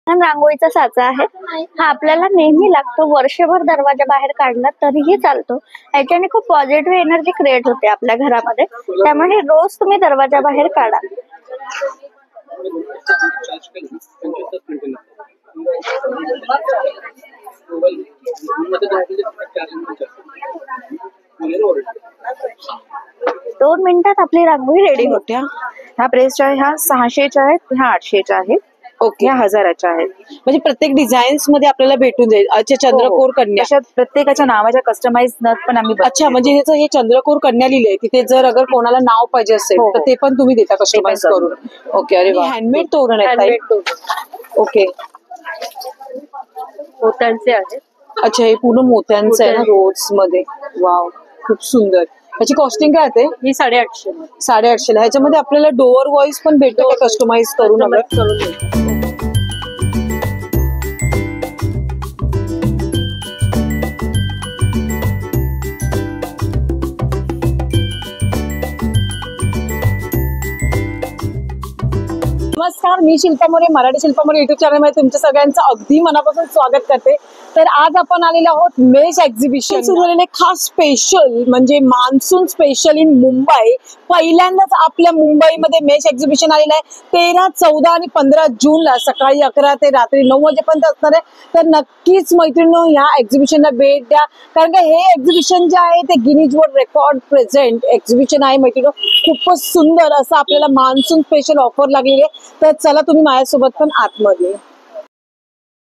रांगोळीचा साचा आहे हा आपल्याला नेहमी लागतो. वर्षभर दरवाजा बाहेर काढला तरीही चालतो. याच्याने खूप पॉझिटिव्ह एनर्जी क्रिएट होते आपल्या घरामध्ये. त्यामुळे रोज तुम्ही दरवाजा बाहेर काढा. दोन मिनिटात आपली रांगोळी रेडी होते. ह्या प्रेसच्या आहे, ह्या 600च्या आहेत, ह्या 800च्या आहेत. ओके, ह्या 1000च्या आहेत. म्हणजे प्रत्येक डिझाईन्स मध्ये आपल्याला भेटून जाईल. अच्छा, चंद्रकोर कन्या, प्रत्येकाच्या नावाच्या कस्टमाइज नथ पण आम्ही. अच्छा, म्हणजे हे चंद्रकोर कन्या लिहिले तिथे जर अगर कोणाला नाव पाहिजे असेल तर ते पण तुम्ही देता कस्टमाइज करून. ओके, अरे वा, हँडमेड तोरण आहेत. ओके, मोत्यांचे आहेत. अच्छा, हे पूर्ण मोत्यांचं आहे ना, रोज मध्ये. वाव, खूप सुंदर. ह्याची कॉस्टिंग काय आहे? ही 850. 850. ह्याच्यामध्ये आपल्याला डोअर वॉइस पण भेटतो कस्टमाइज करून. नमस्कार, मी शिल्पा मोरे, मराठी शिल्पा मोरे युट्यूब चॅनल मध्ये तुमच्या सगळ्यांचं अगदी मनापासून स्वागत करते. तर आज आपण आलेलो आहोत मेष एक्झिबिशन सुरू झालेले खास स्पेशल, म्हणजे मान्सून स्पेशल इन मुंबई. पहिल्यांदाच आपल्या मुंबईमध्ये मेष एक्झिबिशन आलेलं आहे. 13, 14 आणि 15 जूनला सकाळी 11 ते रात्री 9 वाजेपर्यंत असणार आहे. तर नक्कीच मैत्रिणींनो, ह्या एक्झिबिशनला भेट द्या, कारण का हे एक्झिबिशन जे आहे ते Guinness world record present exhibition आहे मैत्रिणींनो. खूपच सुंदर असं आपल्याला मान्सून स्पेशल ऑफर लागलेली आहे. तर चला तुम्ही माझ्यासोबत पण आतमध्ये.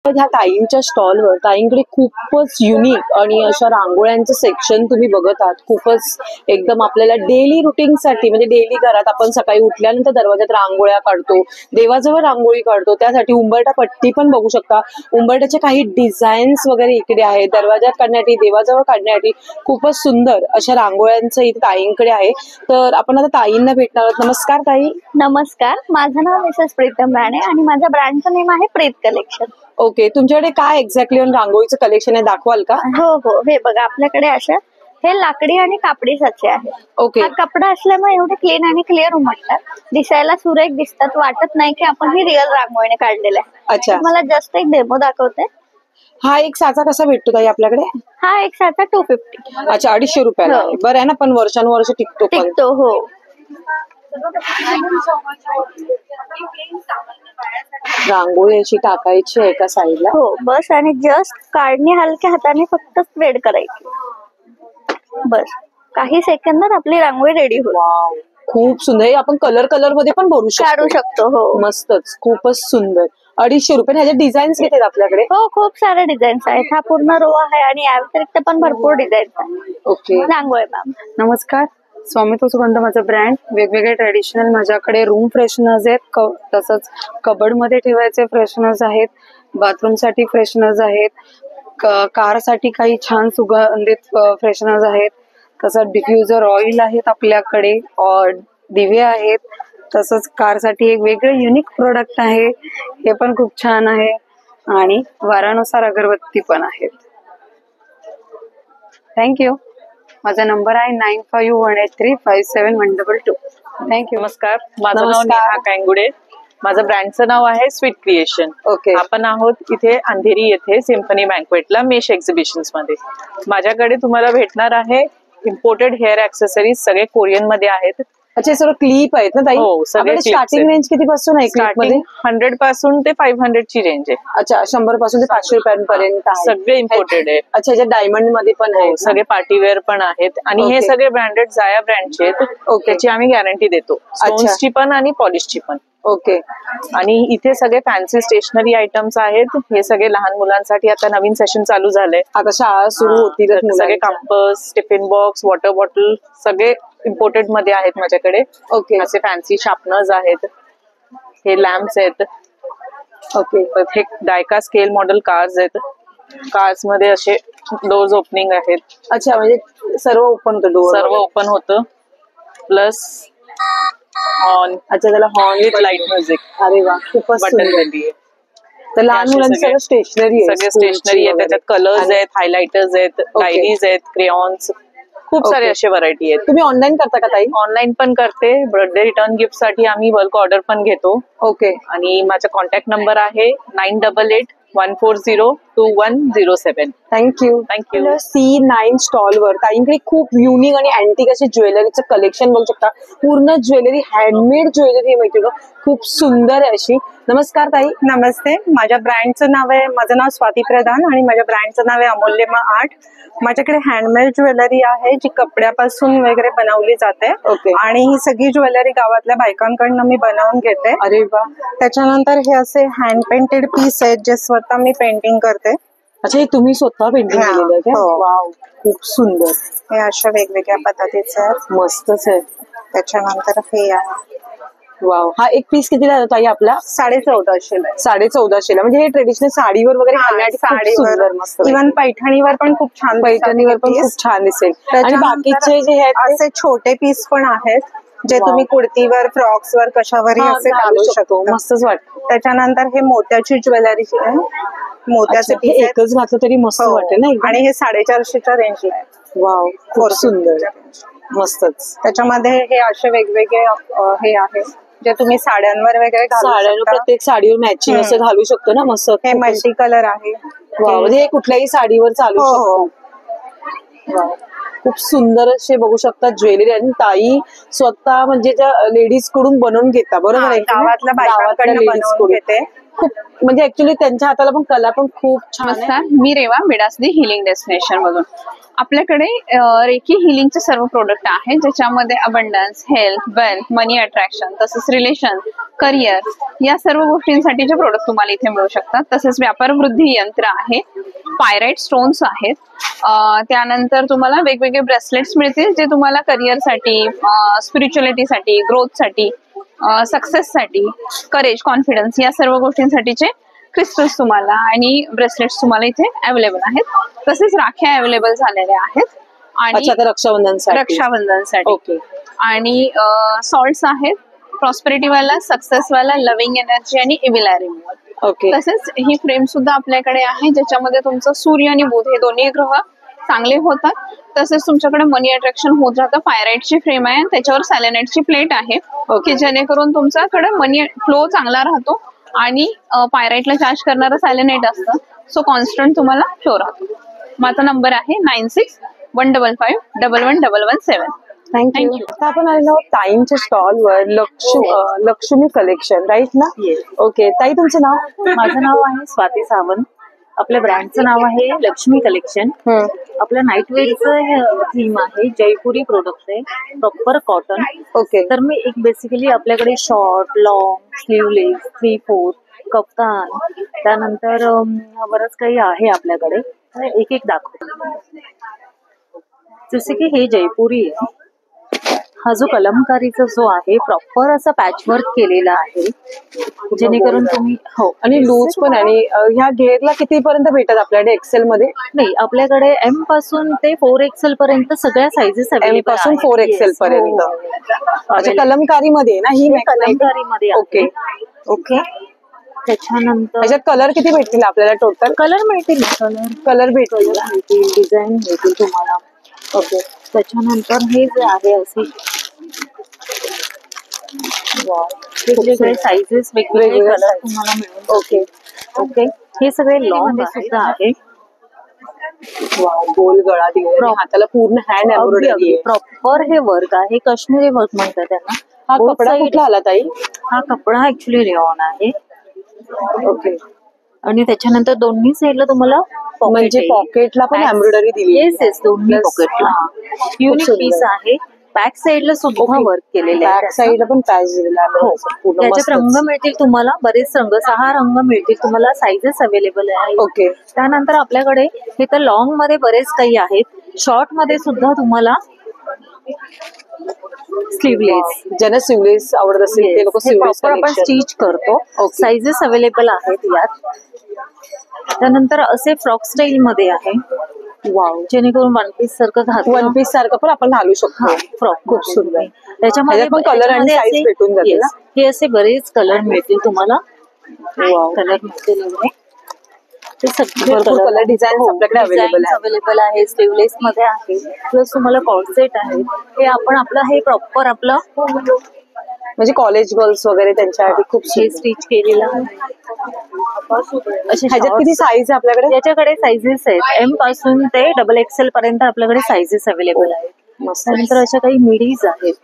ह्या ताईंच्या स्टॉलवर ताईंकडे खूपच युनिक आणि अशा रांगोळ्यांचं सेक्शन तुम्ही बघत आहात. खूपच एकदम आपल्याला डेली रुटीनसाठी, म्हणजे डेली घरात आपण सकाळी उठल्यानंतर दरवाजात रांगोळ्या काढतो, देवाजवळ रांगोळी काढतो, त्यासाठी उंबरठा पट्टी पण बघू शकता. उंबरठ्याचे काही डिझाईन्स वगैरे इकडे आहेत. दरवाजात काढण्यासाठी, देवाजवळ काढण्यासाठी खूपच सुंदर अशा रांगोळ्यांचं इथे ताईंकडे आहे. तर आपण आता ताईंना भेटणार आहोत. नमस्कार ताई. नमस्कार, माझं नाव मिसेस प्रीतम राणे आणि माझ्या ब्रँडचं नेम आहे प्रीत कलेक्शन. ओके, तुमच्याकडे काय एक्झॅक्टली रांगोळीचं कलेक्शन आहे, दाखवाल का? हो हो, हे बघा आपल्याकडे अशा हे लाकडी आणि कापडी साचे आहेत. ओके, हा कपडा असल्यामुळे एवढे क्लीन आणि क्लिअर उमटतात, दिसायला सुरेख दिसतात, वाटत नाही की आपण ही रिअल रांगोळीने काढलेलं आहे. अच्छा, मला जस्ट एक डेमो दाखवते. हा एक साचा कसा भेटतो ताई आपल्याकडे? हा एक साचा 250. अच्छा, 250 रुपयाला. बरं आहे ना, पण वर्षानुवर्ष टिकतो. हो, रांगोळी अशी टाकायची आहे एका साईडला. हो, बस. आणि जस्ट काढणी हलक्या हाताने फक्त स्प्रेड करायची. बस काही सेकंदात आपली रांगोळी रेडी होईल. खूप सुंदर. आपण कलर मध्ये पण भरू शकतो. हो, मस्तच, खूपच सुंदर. 250 रुपये. ह्याचे डिझाईन्स किती आहेत आपल्याकडे? हो, खूप सारे डिझाईन्स आहेत. हा पूर्ण रो आहे आणि या व्यतिरिक्त पण भरपूर डिझाईन्स आहेत. ओके, रांगोळी मॅम. नमस्कार. स्वामित्व सुगंध माझं ब्रँड. वेगवेगळे ट्रेडिशनल माझ्याकडे रूम फ्रेशनर्स आहेत, तसंच कबर्ड मध्ये ठेवायचे फ्रेशनर्स आहेत, बाथरूम साठी फ्रेशनर्स आहेत, कार साठी काही छान सुगंधित फ्रेशनर्स आहेत, तसंच डिफ्युजर ऑइल आहेत आपल्याकडे, दिवे आहेत, तसंच कार साठी एक वेगळं युनिक प्रोडक्ट आहे, हे पण खूप छान आहे, आणि वारानुसार अगरबत्ती पण आहेत. थँक्यू. माझा नंबर आहे 9518357122. थँक्यू. नमस्कार, माझं नाव नेहा कांगुडे. माझं ब्रँडचं नाव आहे स्वीट क्रिएशन. ओके, आपण आहोत इथे अंधेरी येथे सिम्फनी बँक्वेटला मेष एक्झिबिशन्स मध्ये. माझ्याकडे तुम्हाला भेटणार आहे इम्पोर्टेड हेअर ऍक्सेसरीज, सगळे कोरियन मध्ये आहेत. अच्छा, सर्व क्लिप आहेत ना ताई? हो, सगळे स्टार्टिंग रेंज किती पासून आहे? स्टार्टिंग 100 पासून ते 500 ची रेंज आहे. अच्छा, 100 पासून ते 500 रुपयांपर्यंत सगळे इम्पोर्टेड आहे. अच्छा, ज्या डायमंड मध्ये पण आहे, सगळे पार्टीवेअर पण आहेत, आणि हे सगळे ब्रँडेड जाया ब्रँडचे आहेत. त्याची आम्ही गॅरंटी देतो, स्टोन्सची पण आणि पॉलिशची पण. ओके, आणि इथे सगळे फॅन्सी स्टेशनरी आयटम्स आहेत. हे सगळे लहान मुलांसाठी आता नवीन सेशन चालू झालंय. आता शाळा सुरू होतील. सगळे compass, tiffin box, water bottle सगळे इम्पोर्टेड मध्ये आहेत माझ्याकडे. ओके, असे फॅन्सी शार्पनर्स आहेत, हे लॅम्प्स आहेत. ओके, हे डायका स्केल मॉडेल कार्स आहेत. कार्स मध्ये असे डोर्स ओपनिंग आहेत. अच्छा, म्हणजे सर्व ओपन होतं, डोर सर्व ओपन होतं, प्लस हॉर्न. अच्छा, त्याला हॉर्न विथ लाईट म्युझिक. अरे वा, खूपच सुंदर. तर लहान मुलांची सगळं स्टेशनरी आहे, सगळे स्टेशनरी आहे. त्याच्यात कलर्स आहेत, हायलायटर्स आहेत, डायरीज आहेत, क्रेयॉन्स. खूप सारे Okay. असे व्हरायटी आहेत. तुम्ही ऑनलाईन करता का ताई? ऑनलाईन पण करते, बर्थडे रिटर्न गिफ्ट साठी आम्ही बल्क ऑर्डर पण घेतो. ओके. आणि माझा कॉन्टॅक्ट नंबर आहे 9881402107. थँक्यू. थँक्यू. C9 स्टॉल वर ताईंकडे खूप युनिक आणि अँटिक असे ज्वेलरीचं कलेक्शन बघू शकता. पूर्ण ज्वेलरी, हँडमेड ज्वेलरी माहिती का, खूप सुंदर आहे अशी. नमस्कार ताई. नमस्ते. माझ्या ब्रँडचं नाव आहे, माझं नाव स्वाती प्रधान आणि माझ्या ब्रँडचं नाव आहे अमूल्यमा आर्ट. माझ्याकडे हँडमेड ज्वेलरी आहे जी कपड्यापासून वगैरे बनवली जाते. ओके. आणि ही सगळी ज्वेलरी गावातल्या बायकांकडनं मी बनवून घेते. अरे वा. त्याच्यानंतर हे असे हँड पेंटेड पीस आहेत जे स्वतः मी पेंटिंग करते. अच्छा, हे तुम्ही स्वतः पेंटिंग हा, केलेलं आहे का? हो. वाव, खूप सुंदर. हे अशा वेगवेगळ्या पद्धतीचे आहेत. मस्तच आहे. त्याच्यानंतर हे आहे वाव. हा एक पीस कितीला जातो ताई आपला? 1450 1450ला. म्हणजे हे ट्रेडिशनल साडीवर वगैरे घालण्यासाठी खूप सुंदर, साडीवर, मस्त. इव्हन पैठणीवर पण खूप छान दिसतात पैठणीवर पण हे खूप piece. छान दिसेल. आणि त्याच्यानंतर बाकीचे जे आहेत ते- असे छोटे पीस पण आहेत जे वाव. तुम्ही कुर्तीवर, फ्रॉक्स वर, कशावरही हा, असे घालू घालू शकतो. शकतो. मस्तच वाटतं. त्याच्यानंतर हे मोत्याची ज्वेलरी आहे. मोत्याचे अच्छा, हे पीस आहेत. एकच घातलं तरी मस्त हो. वाटेल ना. आणि हे 450च्या रेंजला आहे. वाव, खूप सुंदर, मस्तच. त्याच्यामध्ये हे असे वेगवेगळे हे आहे जे तुम्ही साड्यांवर वगैरे घालू साड्यांवर, शकता. प्रत्येक साडीवर मॅचिंग हम्म. असं घालू शकतो ना, मस्त. हे मल्टी कलर आहे. वाव, म्हणजे हे कुठल्याही साडीवर चालू हो, शकतो. हो. वाव. खूप सुंदर असे बघू शकता ज्वेलरी. आणि ताई स्वतः म्हणजे त्या लेडीज कडून बनवून घेता, बरोबर हा, आहे की नाही? गावातल्या बायकांकडनं ladies बनवून कडून. घेते. खूप म्हणजे ऍक्च्युली त्यांच्या हाताला पण कला पण खूप छान आहे. नमस्कार, मी रेवा, मिडासदी हिलिंग डेस्टिनेशन मधून. आपल्याकडे रेकी हिलिंगचे सर्व प्रोडक्ट आहेत ज्याच्यामध्ये अबंडन्स, हेल्थ, वेल्थ, मनी अट्रॅक्शन, तसेच रिलेशन, करिअर या सर्व गोष्टींसाठीचे प्रोडक्ट तुम्हाला इथे मिळू शकतात. तसेच व्यापार वृद्धी यंत्र आहे, पायराइट स्टोन्स आहेत, त्यानंतर तुम्हाला वेगवेगळे ब्रेसलेट्स मिळतील जे तुम्हाला करिअरसाठी, स्पिरिच्युअलिटीसाठी, ग्रोथसाठी, सक्सेससाठी, करेज, कॉन्फिडन्स या सर्व गोष्टींसाठीचे क्रिस्टल्स तुम्हाला आणि ब्रेसलेट्स तुम्हाला इथे अवेलेबल आहेत. तसेच राख्या अवेलेबल झालेल्या आहेत आणि अच्छा, आता रक्षाबंधनसाठी. रक्षाबंधनसाठी. ओके. आणि सॉल्ट्स आहेत, प्रॉस्पेरिटी वाला, सक्सेस वाला, लव्हिंग एनर्जी आणि इव्हिल रिमूव्हल. ओके. तसेच ही फ्रेम सुद्धा आपल्याकडे आहे ज्याच्यामध्ये तुमचं सूर्य आणि बुध हे दोन्ही ग्रह चांगले होतात. तसेच तुमच्याकडे मनी अट्रॅक्शन होत राहतं. पायराइटची फ्रेम आहे, त्याच्यावर सॅलेनाइटची प्लेट आहे की जेणेकरून तुमच्याकडे मनी फ्लो चांगला राहतो. आणि पायराइटला चार्ज करणारं सॅलेनाइट असतं, सो कॉन्स्टंट तुम्हाला फ्लो राहतो. माझा नंबर आहे 9615511117. थँक्यू. आता आपण आलेलो आहोत ताईंच्या स्टॉलवर, लक्ष्मी कलेक्शन, राईट ना? ओके. ताई, तुमचं नाव? माझं नाव आहे स्वाती सावंत. आपल्या ब्रँडचं नाव आहे लक्ष्मी कलेक्शन. आपलं नाईटवेअरचं थीम आहे, जयपुरी प्रोडक्ट आहे, प्रॉपर कॉटन. ओके. तर मी एक बेसिकली आपल्याकडे शॉर्ट, लॉंग, स्लीवलेस, 3/4, कफ्तान, त्यानंतर बरंच काही आहे आपल्याकडे. तर एक एक दाखवते. जसे की हे जयपुरी आहे. हा जो कलमकारीचा जो आहे प्रॉपर असा पॅचवर्क केलेला आहे जेणेकरून तुम्ही हो. आणि लूज पण. आणि ह्या घेरला कितीपर्यंत भेटतात आपल्याकडे एक्सेल मध्ये? नाही, आपल्याकडे M पासून ते 4XL पर्यंत सगळ्या साईजेस M पासून 4XL पर्यंत. अच्छा, कलमकारी मध्ये ना ही? कलमकारी मध्ये. ओके. ओके. त्याच्यानंतर त्याच्यात कलर किती भेटतील आपल्याला टोटल? कलर मिळतील, कलर भेटतील, डिझाईन मिळतील तुम्हाला. ओके. त्याच्यानंतर हे जे आहे असे वेगवेगळे साईजेस, वेगवेगळे वेगवेगळे कलर size. तुम्हाला मिळून. ओके. ओके. हे सगळे लॉंग सुद्धा आहे. वाव, गोल गळा दिलेला आहे. हाताला पूर्ण हँड एम्ब्रॉयडरी आहे. प्रॉपर हे वर्क आहे, काश्मीरी वर्क म्हणतात त्यांना. हा Both कपडा side- कुठला आला ताई? हा कपडा ऍक्च्युली रेऑन आहे. ओके. आणि त्याच्यानंतर दोन्ही साईडला तुम्हाला म्हणजे पॉकेटला पण एम्ब्रॉयडरी दिली. येस येस, दोन्ही Plus, पॉकेटला. युनिक सुंदर. पीस आहे. बॅक साईडला सुद्धा वर्क केलेले आहे. बॅक साईडला पण पॅच दिलेला आहे. हो. पूर्ण त्याच्यात मस्तच. रंग मिळतील तुम्हाला, बरेच रंग, 6 रंग मिळतील तुम्हाला, साईजेस अवेलेबल आहे. ओके. त्यानंतर आपल्याकडे इथं लॉंग मध्ये बरेच काही आहेत. शॉर्ट मध्ये सुद्धा तुम्हाला स्लीवलेस, ज्यांना स्लीवलेस आवडत असेल ते लोक स्लीवलेस प्रॉपर आपण स्टिच करतो. साईजेस अवेलेबल आहेत यात. त्यानंतर असे फ्रॉक स्टाईल मध्ये आहे, वाव, जेणेकरून वन पीस सारखं घातलं. वन पीस सारखं पण आपण घालू शकतो. फ्रॉक खूप सुंदर. त्याच्यामध्ये पण कलर आणि त्याच्यामध्ये साईज भेटून जाते yes, ना? हे असे बरेच कलर मिळतील तुम्हाला. वाव. कलर मिळतील एवढे. ते सगळे भरपूर color designs आपल्याकडे available आहेत. अवेलेबल आहे. स्लीवलेस मध्ये आहे, प्लस तुम्हाला कॉर्सेट आहे. हे आपण आपलं हे प्रॉपर आपलं म्हणजे कॉलेज गर्ल्स वगैरे त्यांच्यासाठी खूप हे स्टिच केलेलं आहे. असे ह्याच्यात किती साईज आहे आपल्याकडे? याच्याकडे साईजेस आहेत, एम पासून ते XXL पर्यंत आपल्याकडे साईजेस अवेलेबल आहेत. मस्त. त्यानंतर अशा काही मिडीज आहेत.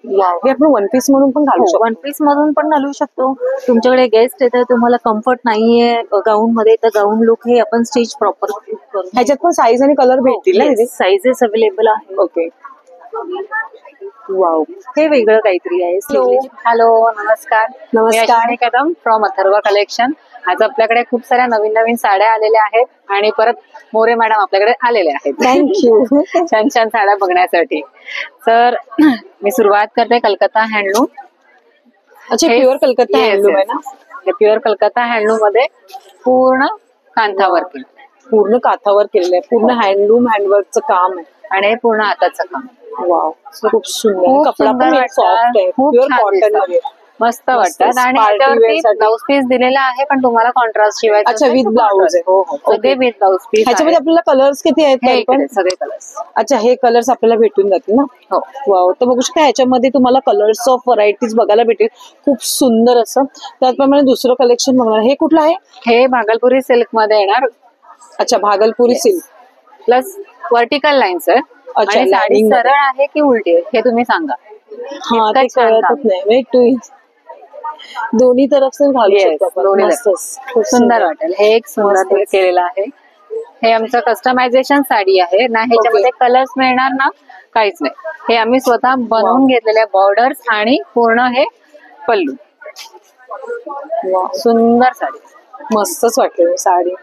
वाव, हे आपण वन पीस म्हणून पण घालू शकतो. वन पीस मधून पण घालू शकतो. तुमच्याकडे गेस्ट येतात, तुम्हाला कम्फर्ट नाहीये गाऊन मध्ये, तर गाऊन लुक हे आपण स्टिच प्रॉपर करू. ह्याच्यात पण साईज आणि कलर भेटतील ना दीदी? साईजेस अवेलेबल आहे. ओके. वाव, हे वेगळं काहीतरी आहे. हॅलो, नमस्कार. नमस्कार. मी अश्विनी कदम फ्रॉम अथर्व कलेक्शन. आज आपल्याकडे खूप साऱ्या नवीन नवीन साड्या आलेल्या आहेत आणि परत मोरे मॅडम आपल्याकडे आलेले आहेत. थँक्यू. छान छान साड्या बघण्यासाठी. तर मी सुरुवात करते कलकत्ता हँडलूम. अच्छा, प्युअर कलकत्ता हँडलूम आहे ना? हे प्युअर कलकत्ता हँडलूम मध्ये पूर्ण कांथा वर्क पूर्ण काथावर केलेलं आहे, पूर्ण हँडलूम हँडवर्कचं काम आहे. आणि हे पूर्ण हाताचं काम. वाव, खूप सुंदर. खूप कपडा सुंदर पण वाटतं. सॉफ्ट आहे, खूप प्युअर छान कॉटन दिसतं. मध्ये. मस्त वाटतात आणि party wear त्याच्यावरती साठी. ब्लाऊज पीस दिलेला आहे, पण तुम्हाला कॉन्ट्रास्ट शिवायचं अच्छा, असेल with तर blouse आहे. हो हो, सगळे विथ ब्लाऊज पीस. ह्याच्यामध्ये आपल्याला कलर्स किती आहेत हे तरी पण? इकडे सगळे कलर्स. अच्छा, हे कलर्स आपल्याला भेटून जातील ना? हो. वाव, तर बघू शकता ह्याच्यामध्ये तुम्हाला कलर्स ऑफ व्हरायटीज बघायला भेटेल. खूप सुंदर असं. त्याचप्रमाणे दुसरं कलेक्शन बघणार. हे कुठलं आहे? हे भागलपुरी सिल्क मध्ये येणार, अच्छा, भागलपुरी सिल्क. प्लस वर्टिकल लाईन्स आहे. अच्छा, आणि साडी lining मध्ये. सरळ आहे की उलटी आहे हे तुम्ही सांगा. हा, ते इतकं छान कळतच काम. नाही. वेट टू दोन्ही तरफ से घालू Yes, शकतो आपण. दोन्ही मस्तच. खूप सुंदर वाटेल. हे एक सुंदर मस्तच. केलेलं आहे. हे आमचं कस्टमायझेशन साडी आहे ना, ह्याच्यामध्ये कलर्स मिळणार ना, काहीच नाही. हे आम्ही स्वतः बनवून घेतलेले बॉर्डर्स आणि पूर्ण हे पल्लू. वाव, सुंदर साडी. मस्तच वाटली साडी.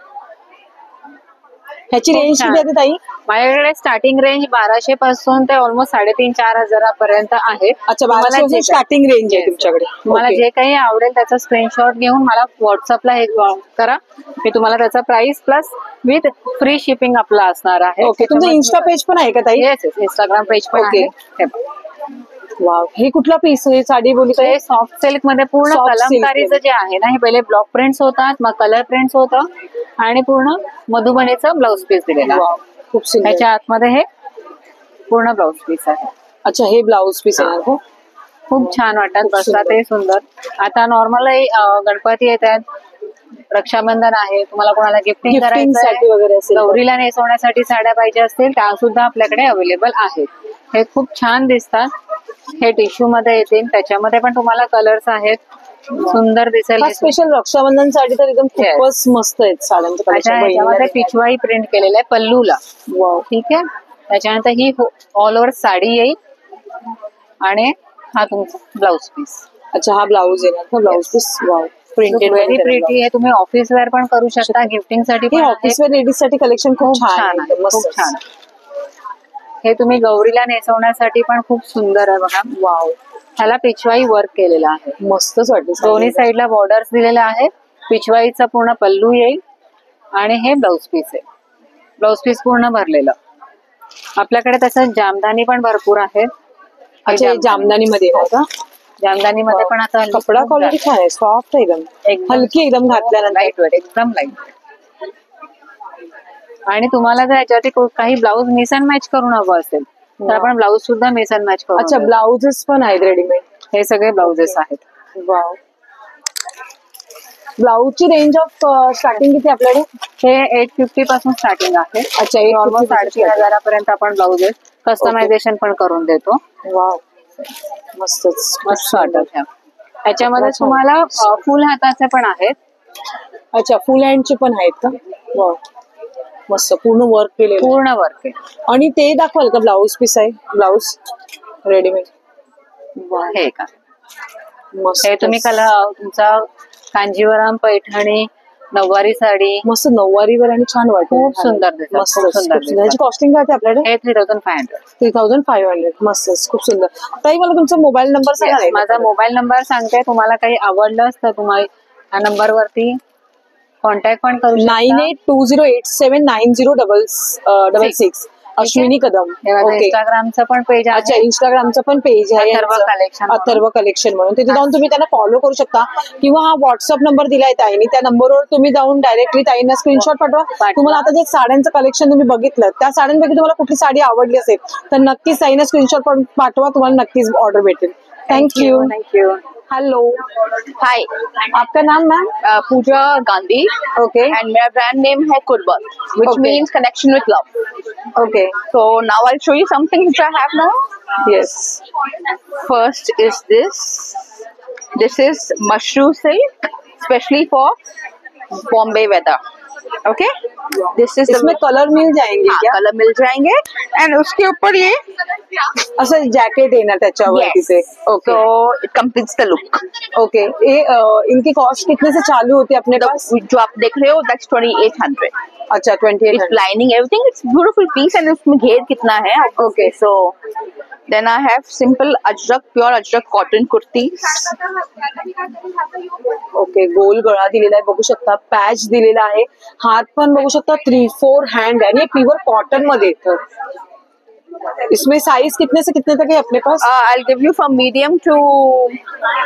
ह्याची खूप रेंज छान. किती आहे ताई? माझ्याकडे स्टार्टिंग रेंज 1200 पासून ते ऑलमोस्ट 3,500-4,000 पर्यंत आहे. अच्छा, तुम्हाला 1200 जे- स्टार्टिंग रेंज आहे तुमच्याकडे. तुम्हाला Okay. जे काही आवडेल त्याचा स्क्रीनशॉट घेऊन मला व्हॉट्सअपला हे करा. मी तुम्हाला त्याचा price plus with free shipping आपला असणार आहे. ओके, तुमचं इन्स्टा पेज पण आहे का ताई? येस येस, इंस्टाग्राम पेज पण Okay. आहे. हे बघा. वाव, हे कुठला पीस आहे? साडी बोली तर हे सॉफ्ट सिल्क मध्ये पूर्ण Soft silk कलमकारीचं जे आहे ना, हे पहिले ब्लॉक प्रिंट्स होतात, मग कलर प्रिंट्स होतं आणि पूर्ण मधुबनीचं ब्लाऊज पीस दिलेलं आहे. वाव, खूप सुंदर. ह्याच्या आतमध्ये हे पूर्ण ब्लाऊज पीस आहे. अच्छा, हे ब्लाऊज पीस आहे ना? खूप छान वाटतात, खूप बसतात सुंदर. ते सुंदर. आता नॉर्मल गणपती येत आहेत, रक्षाबंधन आहे, तुम्हाला कोणाला गिफ्टिंग गिफ्टिंग करायचं साठी वगैरे आहे, असेल तर. गौरीला नेसवण्यासाठी साड्या पाहिजे असतील त्या सुद्धा आपल्याकडे अवेलेबल आहेत. हे खूप छान दिसतात. हे टिश्यू मध्ये येतील, त्याच्यामध्ये पण तुम्हाला कलर्स आहेत. सुंदर दिसेल. हा हे स्पेशल रक्षाबंधन साठी तर एकदम खूपच मस्त आहेत साड्यांचं अच्छा, collection. ह्याच्यामध्ये बहिणीला पिचवाई प्रिंट केलेलं आहे पल्लूला. वाव, ठीक आहे. त्याच्यानंतर ही ऑल ओव्हर साडी येईल आणि हा तुमचा ब्लाऊज पीस. अच्छा, हा ब्लाऊज आहे ना? Blouse piece. Wow, printed. Very pretty आहे. तुम्ही ऑफिस वेअर पण करू शकता, गिफ्टिंग साठी हे पण ऑफिस वेअर लेडीज साठी कलेक्शन खूप छान छान आहे. आहे, खूप मस्त. छान आहे. हे तुम्ही गौरीला नेसवण्यासाठी पण खूप सुंदर आहे बघा. वाव, ह्याला पिचवाई वर्क केलेला आहे. मस्तच वाटते साडी. दोन्ही साईडला बॉर्डर्स दिलेले आहेत. पिचवाईचा पूर्ण पल्लू येईल आणि हे ब्लाऊज पीस आहे. ब्लाऊज पीस पूर्ण भरलेलं. आपल्याकडे तसं जामदानी पण भरपूर आहे. अच्छा, हे जामदानी मध्ये आहे का? जामदानी मध्ये पण आता हल्ली कपडा खूप क्वालिटी छान आहे, सॉफ्ट आहे एकदम. एकदम हलकी एकदम घातल्यानंतर. लाईट वेट, एकदम लाईट. आणि तुम्हाला जर याच्यावरती काही ब्लाऊज मिस अँड मॅच करून हवं असेल तर आपण ब्लाऊज सुद्धा मिस अँड मॅच करू. अच्छा, ब्लाउजेस पण आहेत रेडीमेड. हे सगळे ब्लाउजेस आहेत. वाव, ब्लाऊजची रेंज ऑफ स्टार्टिंग किती आपल्याकडे? हे 850 पासून स्टार्टिंग आहे. अच्छा, ऑलमोस्ट 3,500 पर्यंत आपण ब्लाउजेस कस्टमायझेशन पण करून देतो. वाव, मस्तच. मस्त वाटत ह्या. ह्याच्यामध्ये तुम्हाला फुल हाताचे पण आहेत. अच्छा, फुल हँडचे पण आहेत का? वाव, मस्त पूर्ण वर्क केलेलं. पूर्ण वर्क आहे. आणि ते दाखवाल का? ब्लाऊज पीस आहे, ब्लाऊज रेडीमेड. हे का? मस्त. हे तुम्ही तुमचा कांजीवरम, पैठणी, नऊवारी साडी मस्त नऊवारीवर आणि छान वाटत. खूप सुंदर दिसतात, मस्त. खूप सुंदर दिसतात. ह्याची कॉस्टिंग काय आहे आपल्याकडे? हे 3,500. 3,500. मस्त, खूप सुंदर. ताई, मला तुमचा मोबाईल नंबर सांगा. Yes, माझा मोबाईल नंबर सांगते. तुम्हाला काही आवडलं तर तुम्हाला ह्या नंबरवरती कॉन्टॅक्ट पण करू शकता. 9820879066. अश्विनी कदम. ओके. इंस्टाग्रामचं पण पेज अच्छा, आहे. इंस्टाग्रामचं पण पेज आहे अथर्व यांचं. collection म्हणून. अथर्व कलेक्शन म्हणून. तिथे जाऊन तुम्ही त्यांना फॉलो करू शकता किंवा हा व्हॉट्सअप नंबर दिलाय ताईंनी, त्या नंबरवर तुम्ही जाऊन डायरेक्टली ताईंना स्क्रीनशॉट पाठवा. तुम्हाला आता जे साड्यांचं कलेक्शन तुम्ही बघितलं, त्या साड्यांपैकी तुम्हाला कुठली साडी आवडली असेल तर नक्कीच ताईंना स्क्रीनशॉट पाठवा, तुम्हाला नक्कीच ऑर्डर भेटेल. थँक्यू. थँक्यू. हेलो, हाय, आपका नाम ma'am? Pooja Gandhi. Okay. And my brand name है Kurbat, which Okay. means connection with love. Okay. So now I'll show you something which I have now. Yes. First is this. This is mushroom silk, especially for Bombay weather. Okay. This is इसमें colour mill जाएंगे क्या? Colour mill जाएंगे end उसके ऊपर ये असं jacket येणार त्याच्यावरती ते. Okay. so it completes the look. Okay. ये इनकी कॉस्ट कितने से चालू होती है अपने पास? जो आप देख रहे हो that's 2800. अच्छा, 28. It's lining everything. It's beautiful piece and उसमें घेर कितना है. Okay. So then I have simple ajrak, pure ajrak cotton kurtis. Okay. गोल गळा दिलेला आहे, बघू शकता. पॅच दिलेला आहे, हात पण बघू शकता. 3-4 हँड आणि प्युअर कॉटन मध्ये येतं. इसमें साइज कितने से कितने तक है अपने pass? I'll give you from medium to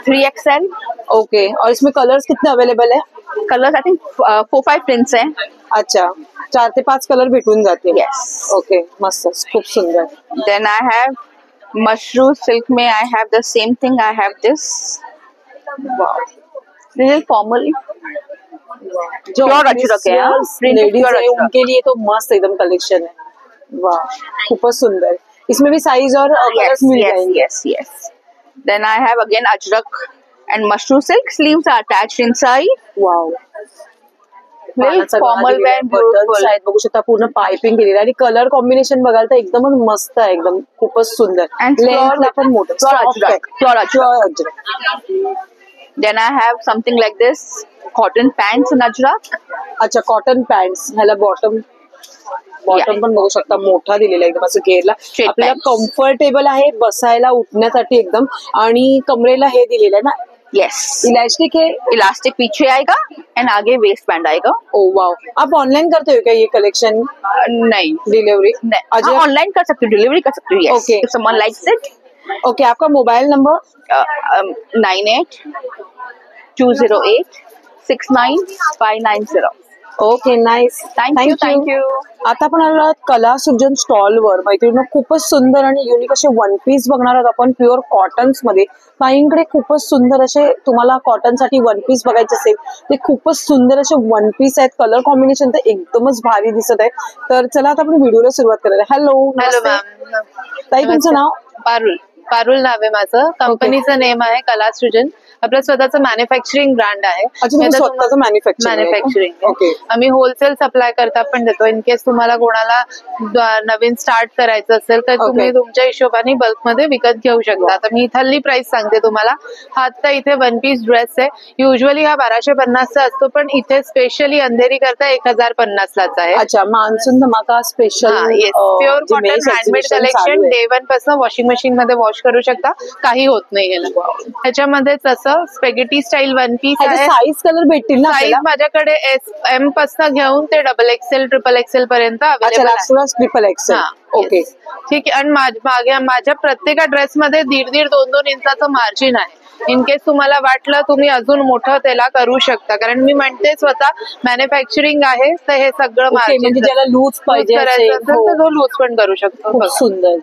3XL. Okay. और इसमें कलर्स कितने अवेलेबल है? Colors I think 4-5 prints हैं. अच्छा, 4 ते 5 कलर भेटून जाते. Yes. ओके, मस्त, खूप सुंदर. Then I have mushroom silk में I have the same thing. I have this. Wow. This is formal. जो Pure अजरक है, हाँ? Printed लेडीज pure है अजरक. उनके लिए तो मस्त एकदम कलेक्शन है. वाह, खूपच सुंदर. इसमें भी साइज और कलर्स Yes, मिल yes, जाएंगे. yes, yes. Then I have again ajrak and mushroom silk. Sleeves are attached inside. Wow. Very formal wear, beautiful. आहेत बघू शकता. पूर्ण पायपिंग केलेलं आहे आणि कलर कॉम्बिनेशन बघाल तर एकदमच मस्त आहे, एकदम खूपच सुंदर. And लेंथला pure- पण मोठं. pure Soft आहे. ajrak, pure ajrak. Pure ajrak. Then I have something like this. Cotton pants in ajrak. अच्छा, कॉटन पॅन्ट्स. ह्याला बॉटम पण बघू शकता, मोठा दिलेला एकदम असं घेरला. Straight आपल्याला pants. कम्फर्टेबल आहे बसायला उठण्यासाठी एकदम. आणि कमरेला हे दिलेलं आहे ना, Yes. इलास्टिक है. इलास्टिक पीछे आएगा एंड आगे वेस्ट बैंड आएगा. Oh wow. आप ऑनलाइन करते हो क्या ये कलेक्शन? नहीं, डिलीवरी? हाँ, ऑनलाइन कर सकते हो, डिलीवरी कर सकते हो. Yes. Okay. If someone likes it. Okay. आपका mobile number? 98-208-69590. Okay, nice. Thank you. आता आपण आलो आहोत कला सृजन स्टॉलवर. मैत्रिणी, खूपच सुंदर आणि युनिक असे वन पीस बघणार आहोत आपण प्युअर कॉटन्स मध्ये. ताईंकडे खूपच सुंदर असे, तुम्हाला कॉटन साठी वन पीस बघायचे असेल ते खूपच सुंदर असे वन पीस आहेत. कलर कॉम्बिनेशन तर एकदमच भारी दिसत आहे. तर चला आता आपण व्हिडिओला सुरुवात करूया. हॅलो. Hello ma'am. ताई, तुमचं नाव? पारुल नाव आहे माझं. कंपनीचं नेम आहे कला सृजन. आपलं स्वतःचं मॅन्युफॅक्चरिंग ब्रँड आहे. अच्छा, तुम्ही स्वतःचं मॅन्युफॅक्चरिंग. ओके. आम्ही होलसेल सप्लाय करता पण देतो. इन केस तुम्हाला कोणाला नवीन स्टार्ट करायचं असेल तर तुम्ही तुमच्या हिशोबाने बल्कमध्ये विकत घेऊ शकता. तर मी इथली प्राइस सांगते तुम्हाला. हा आता इथे वन पीस ड्रेस आहे. युजली हा 1250चा असतो, पण इथे स्पेशली अंधेरी करता 1050लाच आहे. अच्छा, मान्सून धमाका special. Pure cotton handmade collection. Day 1 पासून वॉशिंग मशीन मध्ये वॉश करू शकता, काही होत नाही याला. ह्याच्यामध्ये तसं स्पेगेटी स्टाईल वन पीस आहे. साईज कलर भेटतील ना साईज माझ्याकडे SM पासून घेऊन ते XXL, XXL पर्यंत अवेलेबल आहे. Triple XL. ओके, ठीक आहे. आणि माझ्या प्रत्येक ड्रेस मध्ये 1.5-2 इंचाचं मार्जिन आहे. इन केस तुम्हाला वाटलं तुम्ही अजून मोठं त्याला करू शकता, कारण मी म्हणते स्वतः मॅन्युफॅक्चरिंग आहे तर हे सगळं मार्जिन म्हणजे ज्याला लूज पाहिजे करायचं असेल तर तो लूज पण करू शकतो. खूप सुंदर.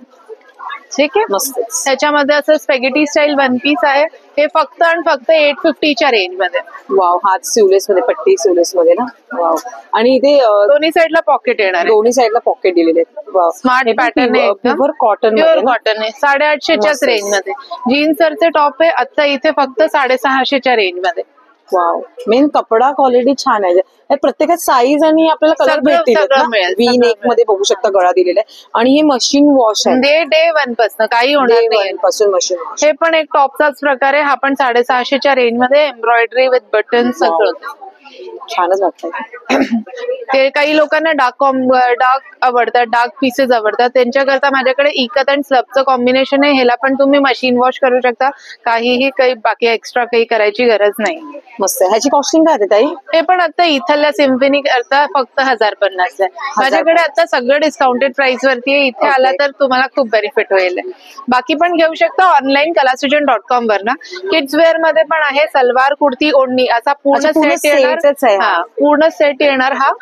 ठीक आहे. मस्त. त्याच्यामध्ये असं स्पेगेटी स्टाईल वन पीस आहे. हे फक्त आणि फक्त 850च्या रेंज मध्ये. वाव. हात सिवलेस मध्ये, पट्टी सिवलेस मध्ये ना. वाव. आणि इथे दोन्ही साईडला पॉकेट येणार आहे. दोन्ही साईडला पॉकेट दिलेले आहेत. वाव. स्मार्ट पॅटर्न आहे. Pure cotton. प्युअर कॉटन आहे. 850च्याच रेंज मध्ये. जीन्सरचे टॉप आहे आता इथे फक्त 650च्या रेंज मध्ये. वाव. मेन कपडा क्वालिटी छान आहे. प्रत्येकात साईज आणि आपल्याला कलर भेटतील. वी नेक मध्ये बघू शकता गळा दिलेला आहे. आणि हे मशीन वॉश आहे. डे 1 पासून काही होणार नाही पासून मशीन वॉश. हे पण एक टॉपचाच प्रकार आहे. हा पण 650च्या रेंज मध्ये एम्ब्रॉयडरी विथ बटन सगळं छानच वाटतंय. ते काही लोकांना डार्क आवडतात, डार्क पीसेस आवडतात, त्यांच्याकरता माझ्याकडे इकत आणि स्लबचं कॉम्बिनेशन आहे. ह्याला पण तुम्ही मशीन वॉश करू शकता, काही बाकी एक्स्ट्रा काही करायची गरज नाही. मस्त आहे. ह्याची कॉस्टिंग काय आहे ताई? हे पण आता इथल्या सिम्फनी करता फक्त 1050 आहे. माझ्याकडे आता सगळं डिस्काउंटेड प्राइस वरती आहे. इथे आला तर तुम्हाला खूप बेनिफिट होईल. बाकी पण घेऊ शकता ऑनलाईन कलासृजन.com वर ना. किड्स वेअर मध्ये पण आहे, सलवार, कुर्ती, ओढणी असा पूर्ण सेट येणार. पूर्ण सेट येणार. हा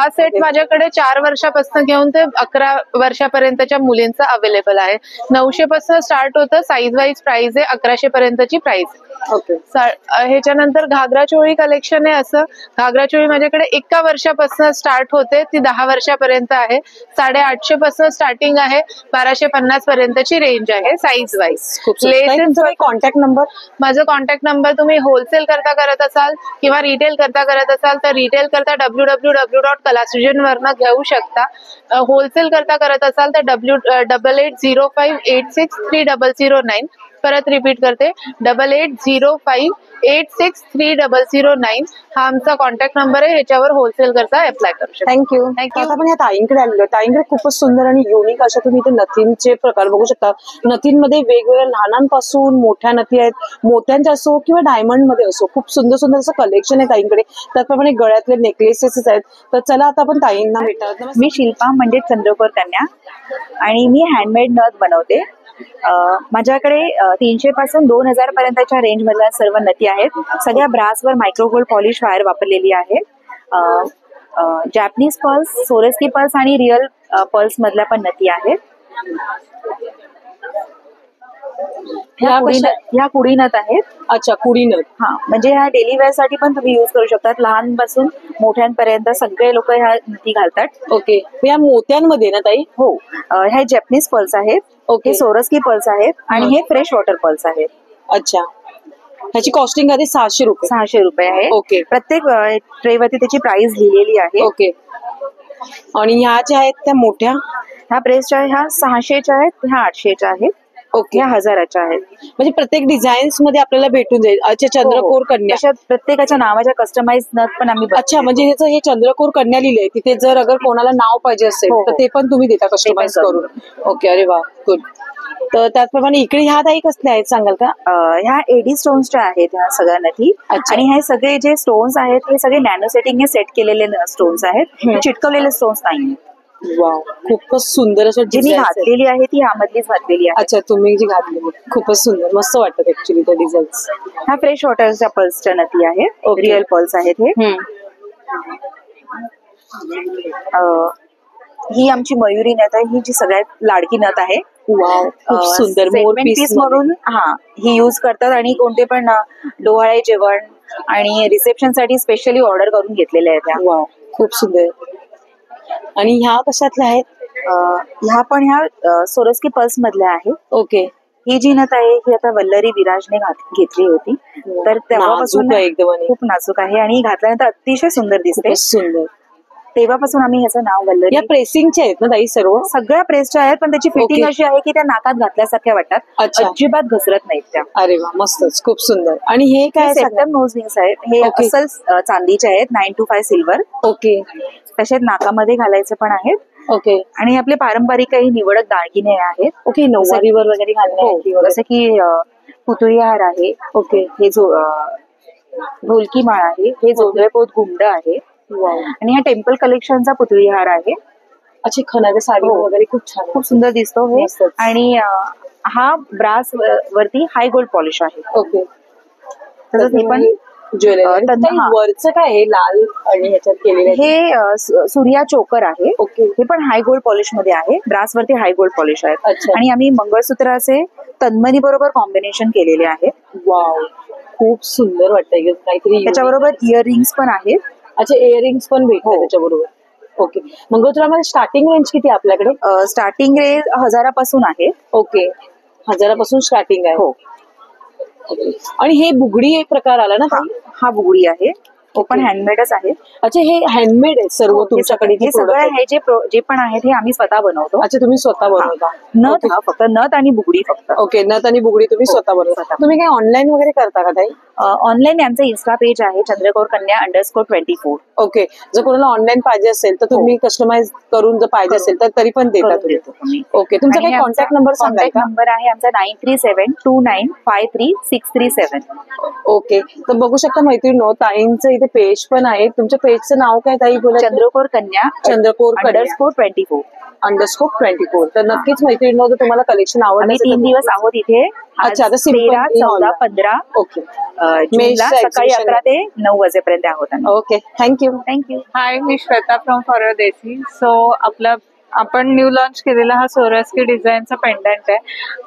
सेट माझ्याकडे 4 वर्षापासून घेऊन ते 11 वर्षापर्यंतच्या मुलींचा अवेलेबल आहे. 900 पासून स्टार्ट होतं. साईज वाईज प्राइस आहे. 1100 पर्यंतची price. Okay. ह्याच्यानंतर ghagra choli collection आहे. असं घागरा चोळी माझ्याकडे 1 वर्षापासून स्टार्ट होते, ती 10 वर्षापर्यंत आहे. 850 पासून स्टार्टिंग आहे, 1250 पर्यंतची रेंज आहे साईज वाईज. Contact number? माझा कॉन्टॅक्ट नंबर, तुम्ही होलसेल करता करत असाल किंवा रिटेल करता करत असाल तर रिटेल करता www.kalasrujan वरनं घेऊ शकता. होलसेल करता करत असाल तर 8805863009. परत रिपीट करते, 8805863009 हा आमचा कॉन्टॅक्ट नंबर आहे. ह्याच्यावर होलसेल करता अप्लाय करू शकता. थँक्यू. आता आपण ह्या ताईंकडे आलेलो. ताईंकडे खूपच सुंदर आणि युनिक अशा तुम्ही इथे नथींचे प्रकार बघू शकता. नथींमध्ये वेगवेगळ्या लहानांपासून मोठ्या नथी आहेत, मोत्यांच्या असो किंवा डायमंड मध्ये असो. खूप सुंदर सुंदर असं कलेक्शन आहे ताईंकडे. त्याचप्रमाणे गळ्यातले नेकलेसेस आहेत. तर चला आता आपण ताईंना भेटूया. मी शिल्पा म्हणजे चंद्रकोर कन्या आणि मी हँडमेड नथ बनवते. माझ्याकडे 300 पासून 2000 पर्यंतच्या रेंज मधल्या सर्व नथी आहेत. सगळ्या ब्रासवर मायक्रोगोल्ड पॉलिश वायर वापरलेली आहे. जॅपनीज पर्ल्स, सोरेस्की पर्ल्स आणि रिअल पर्ल्स मधल्या पण नथी आहेत. ह्या कुडी नथ आहेत. अच्छा, कुडी नथ. हा, म्हणजे ह्या डेली वेअर साठी पण तुम्ही युज करू शकतात. लहानपासून मोठ्यांपर्यंत सगळे लोक ह्या नथी घालतात. ओके. या मोत्यांमध्ये ना ताई? हो, ह्या जॅपनीज पर्ल्स आहेत. ओके. सोरस्की पर्ल्स आहेत आणि हे फ्रेश वॉटर पर्ल्स आहेत. अच्छा. ह्याची कॉस्टिंग आहे 600 रुपये. 600 रुपये आहे. ओके. प्रत्येक ट्रेवरती त्याची प्राइस लिहिलेली आहे. ओके. आणि ह्या ज्या आहेत त्या मोठ्या, ह्या प्रेसच्या ह्या 600च्या आहेत, ह्या 800च्या आहेत. ओके. ह्या 1000च्या आहेत. म्हणजे प्रत्येक डिझाईन्स मध्ये आपल्याला भेटून जाईल. अच्छा, चंद्रकोर कन्या. अशा प्रत्येकाच्या नावाच्या कस्टमाइज नथ पण आम्ही अच्छा, म्हणजे ह्याचं हे चंद्रकोर कन्या लिहिलंय तिथे. जर अगर कोणाला नाव पाहिजे असेल तर ते पण तुम्ही देता कस्टमाइज करून? ओके. अरे वा, गुड. तर त्याचप्रमाणे इकडे ह्या ताई कसल्या आहेत सांगाल का? ह्या एडी स्टोन्सच्या आहेत ह्या सगळ्या नथी. आणि हे सगळे जे स्टोन्स आहेत हे सगळे नॅनो सेटिंग सेट केलेले स्टोन्स आहेत, चिटकवलेले स्टोन्स नाही. वाव, खूपच सुंदर असं जी मी घातलेली आहे ती ह्यामधलीच घातलेली आहे. अच्छा, तुम्ही जी घातलेली खूपच सुंदर, मस्त वाटतात ऍक्च्युली त्या डिझाईन्स. ह्या फ्रेश वॉटरच्या पर्ल्सच्या नथी आहेत. रिअल पर्ल्स आहेत हे. ही आमची मयुरी नथ आहे. ही जी सगळ्यात लाडकी नथ आहे. वाव, खूप सुंदर. मोर पीस म्हणून ही युज करतात आणि कोणते पण डोहाळे जेवण आणि रिसेप्शन साठी स्पेशली ऑर्डर करून घेतलेल्या आहेत. वाव, खूप सुंदर. आणि ह्या कशातल्या आहेत? ह्या पण ह्या सोरस्की पर्ल्स मधल्या आहेत. ओके. ही जी नथ आहे ही आता वल्लरी विराजने घेतली होती, तर तेव्हापासून एकदम खूप नाजूक आहे आणि घातल्यानंतर अतिशय सुंदर दिसते. सुंदर. तेव्हापासून आम्ही ह्याचं नाव वल्लरी. या प्रेसिंगच्या आहेत ना ताई सर्व? सगळ्या प्रेसच्या आहेत, पण त्याची फिटिंग अशी आहे की त्या नाकात घातल्यासारख्या वाटतात. अजिबात घसरत नाहीत त्या. अरे वा, मस्तच, खूप सुंदर. आणि हे काय? सेप्टम नोज रिंग्स आहेत. हे असल चांदीचे आहेत, 925 सिल्वर. ओके. तसेच नाकामध्ये घालायचे पण आहेत. ओके. आणि आपले पारंपरिक काही निवडक दागिने आहेत. ओके. नऊवारीवर वगैरे घालणे, जसं की पुतळी हार आहे. ओके. हे ढोलकी माळ आहे. हे जोडवेपोत गुंड आहे. आणि हा टेम्पल कलेक्शनचा पुतळी हार आहे. अच्छा, खणाच्या साडी वगैरे खूप छान, खूप सुंदर दिसतो हे. आणि हा ब्रास वरती हाय गोल्ड पॉलिश आहे. ओके. तसंच हे पण ज्वेलरी. वरचं काय आहे लाल आणि ह्याच्यात केलेलं? हे सूर्या चोकर आहे. ओके. हे पण हाय गोल्ड पॉलिश मध्ये आहे. ब्रास वरती हाय गोल्ड पॉलिश आहे. आणि आम्ही मंगळसूत्राचे तन्मनी बरोबर कॉम्बिनेशन केलेले आहे. वाव, खूप सुंदर वाटतंय काहीतरी. त्याच्याबरोबर इयरिंग्स पण आहेत. अच्छा, इयरिंग्स पण भेटतात त्याच्याबरोबर. ओके. मंगळसूत्रामध्ये स्टार्टिंग रेंज किती आपल्याकडे? स्टार्टिंग रेंज 1000 पासून आहे. ओके, 1000 पासून स्टार्टिंग आहे. हो. आणि हे बुगडी एक प्रकार आला ना? हा बुगडी आहे. ते पण हँडमेडच आहे. अच्छा, हे हँडमेड आहे सर्व तुमच्याकडे हे सगळं हे जे पण आहे ते आम्ही स्वतः बनवतो. अच्छा, तुम्ही स्वतः बनवता? नथ हा फक्त नथ आणि बुगडी फक्त. ओके, नथ आणि बुगडी तुम्ही स्वतः बनवता. तुम्ही काही ऑनलाईन वगैरे करता का ताई? ऑनलाईन आमचं इन्स्टा पेज आहे चंद्रकोर कन्या _24. ओके, जर कोणाला ऑनलाईन पाहिजे असेल तर तुम्ही कस्टमाइज करून जर पाहिजे असेल तर तरी पण देता तुम्ही? ओके, तुमचा काही कॉन्टॅक्ट नंबर सांगाल का? नंबर आहे आमचा 9372953637. ओके, तर बघू शकता मैत्रिणी, ताईंचं इथे पेज पण आहे. तुमच्या पेजचं नाव काय ताई बोला? चंद्रकोर कन्या _24 _24. तर नक्कीच मैत्रिणी, जर तुम्हाला कलेक्शन आवडलं आम्ही 3 दिवस आहोत इथे. अच्छा, आता 13, 14, 15 ओके, जूनला सकाळी 11 ते 9 वाजेपर्यंत आहोत आम्ही. Okay, thank you. High, me Shweta from forward desi. So आपण न्यू लॉन्च केलेला हा सोरस्की डिझाईनचा पेंडंट आहे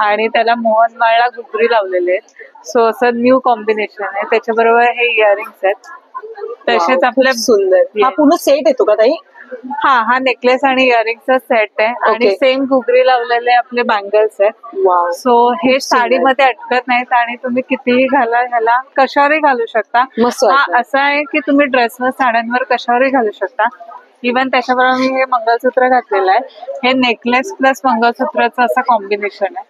आणि त्याला मोहनमाळला घुगरी लावलेले आहेत. सो असं न्यू कॉम्बिनेशन आहे. त्याच्याबरोबर हे इयरिंग्स आहेत. तसेच आपल्या सुंदर. हा पूर्ण सेट येतो का ताई? हा नेकलेस आणि इयरिंगचा सेट आहे आणि सेम घुगरी लावलेले आपले बँगल्स आहेत. सो हे साडीमध्ये अटकत नाहीत आणि तुम्ही कितीही घाला, ह्याला कशावरही घालू शकता. हा असं आहे की तुम्ही ड्रेसवर, साड्यांवर कशावरही घालू शकता. इव्हन त्याच्याबरोबर मी हे मंगळसूत्र घातलेलं आहे. हे नेकलेस प्लस मंगळसूत्राचं असं कॉम्बिनेशन आहे.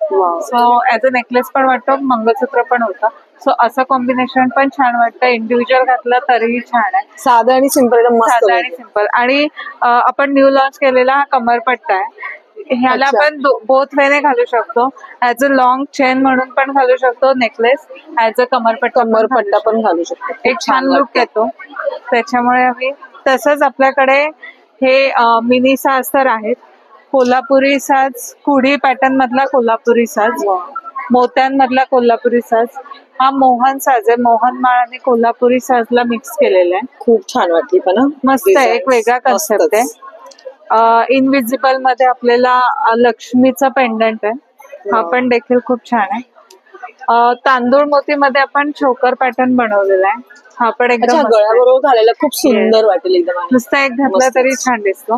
सो ऍज अ नेकलेस पण वाटतं, मंगळसूत्र पण होतं. सो असं कॉम्बिनेशन पण छान वाटतं. इंडिव्हिज्युअल घातलं तरीही छान आहे. साधं आणि सिंपल, साधं आणि सिंपल. आणि आपण न्यू लॉन्च केलेला हा कमरपट्टा आहे. ह्याला आपण बोथ वेने घालू शकतो. ऍज अ लॉंग चेन म्हणून पण घालू शकतो नेकलेस, ऍज अ कमरपट्टा पण घालू शकतो. एक छान लुक येतो. त्याच्यामुळे आम्ही तसंच आपल्याकडे हे मिनी साज तर आहेत. कोल्हापुरी साज, कुडी पॅटर्न मधला कोल्हापुरी साज, मोत्यांमधला कोल्हापुरी साज. हा मोहन साज आहे. मोहनमाळ आणि कोल्हापुरी साजला मिक्स केलेला आहे. खूप छान वाटली पण मस्त आहे. एक वेगळा कन्सेप्ट आहे. इनविजिबल मध्ये आपल्याला लक्ष्मीचं पेंडंट आहे. हा पण देखील खूप छान आहे. तांदूळ मोती मध्ये आपण चोकर पॅटर्न बनवलेला आहे. हा पण एकदम गळ्याबरोबर घालायला खूप सुंदर वाटेल. एकदम नुसता एक घातला तरी छान दिसतो.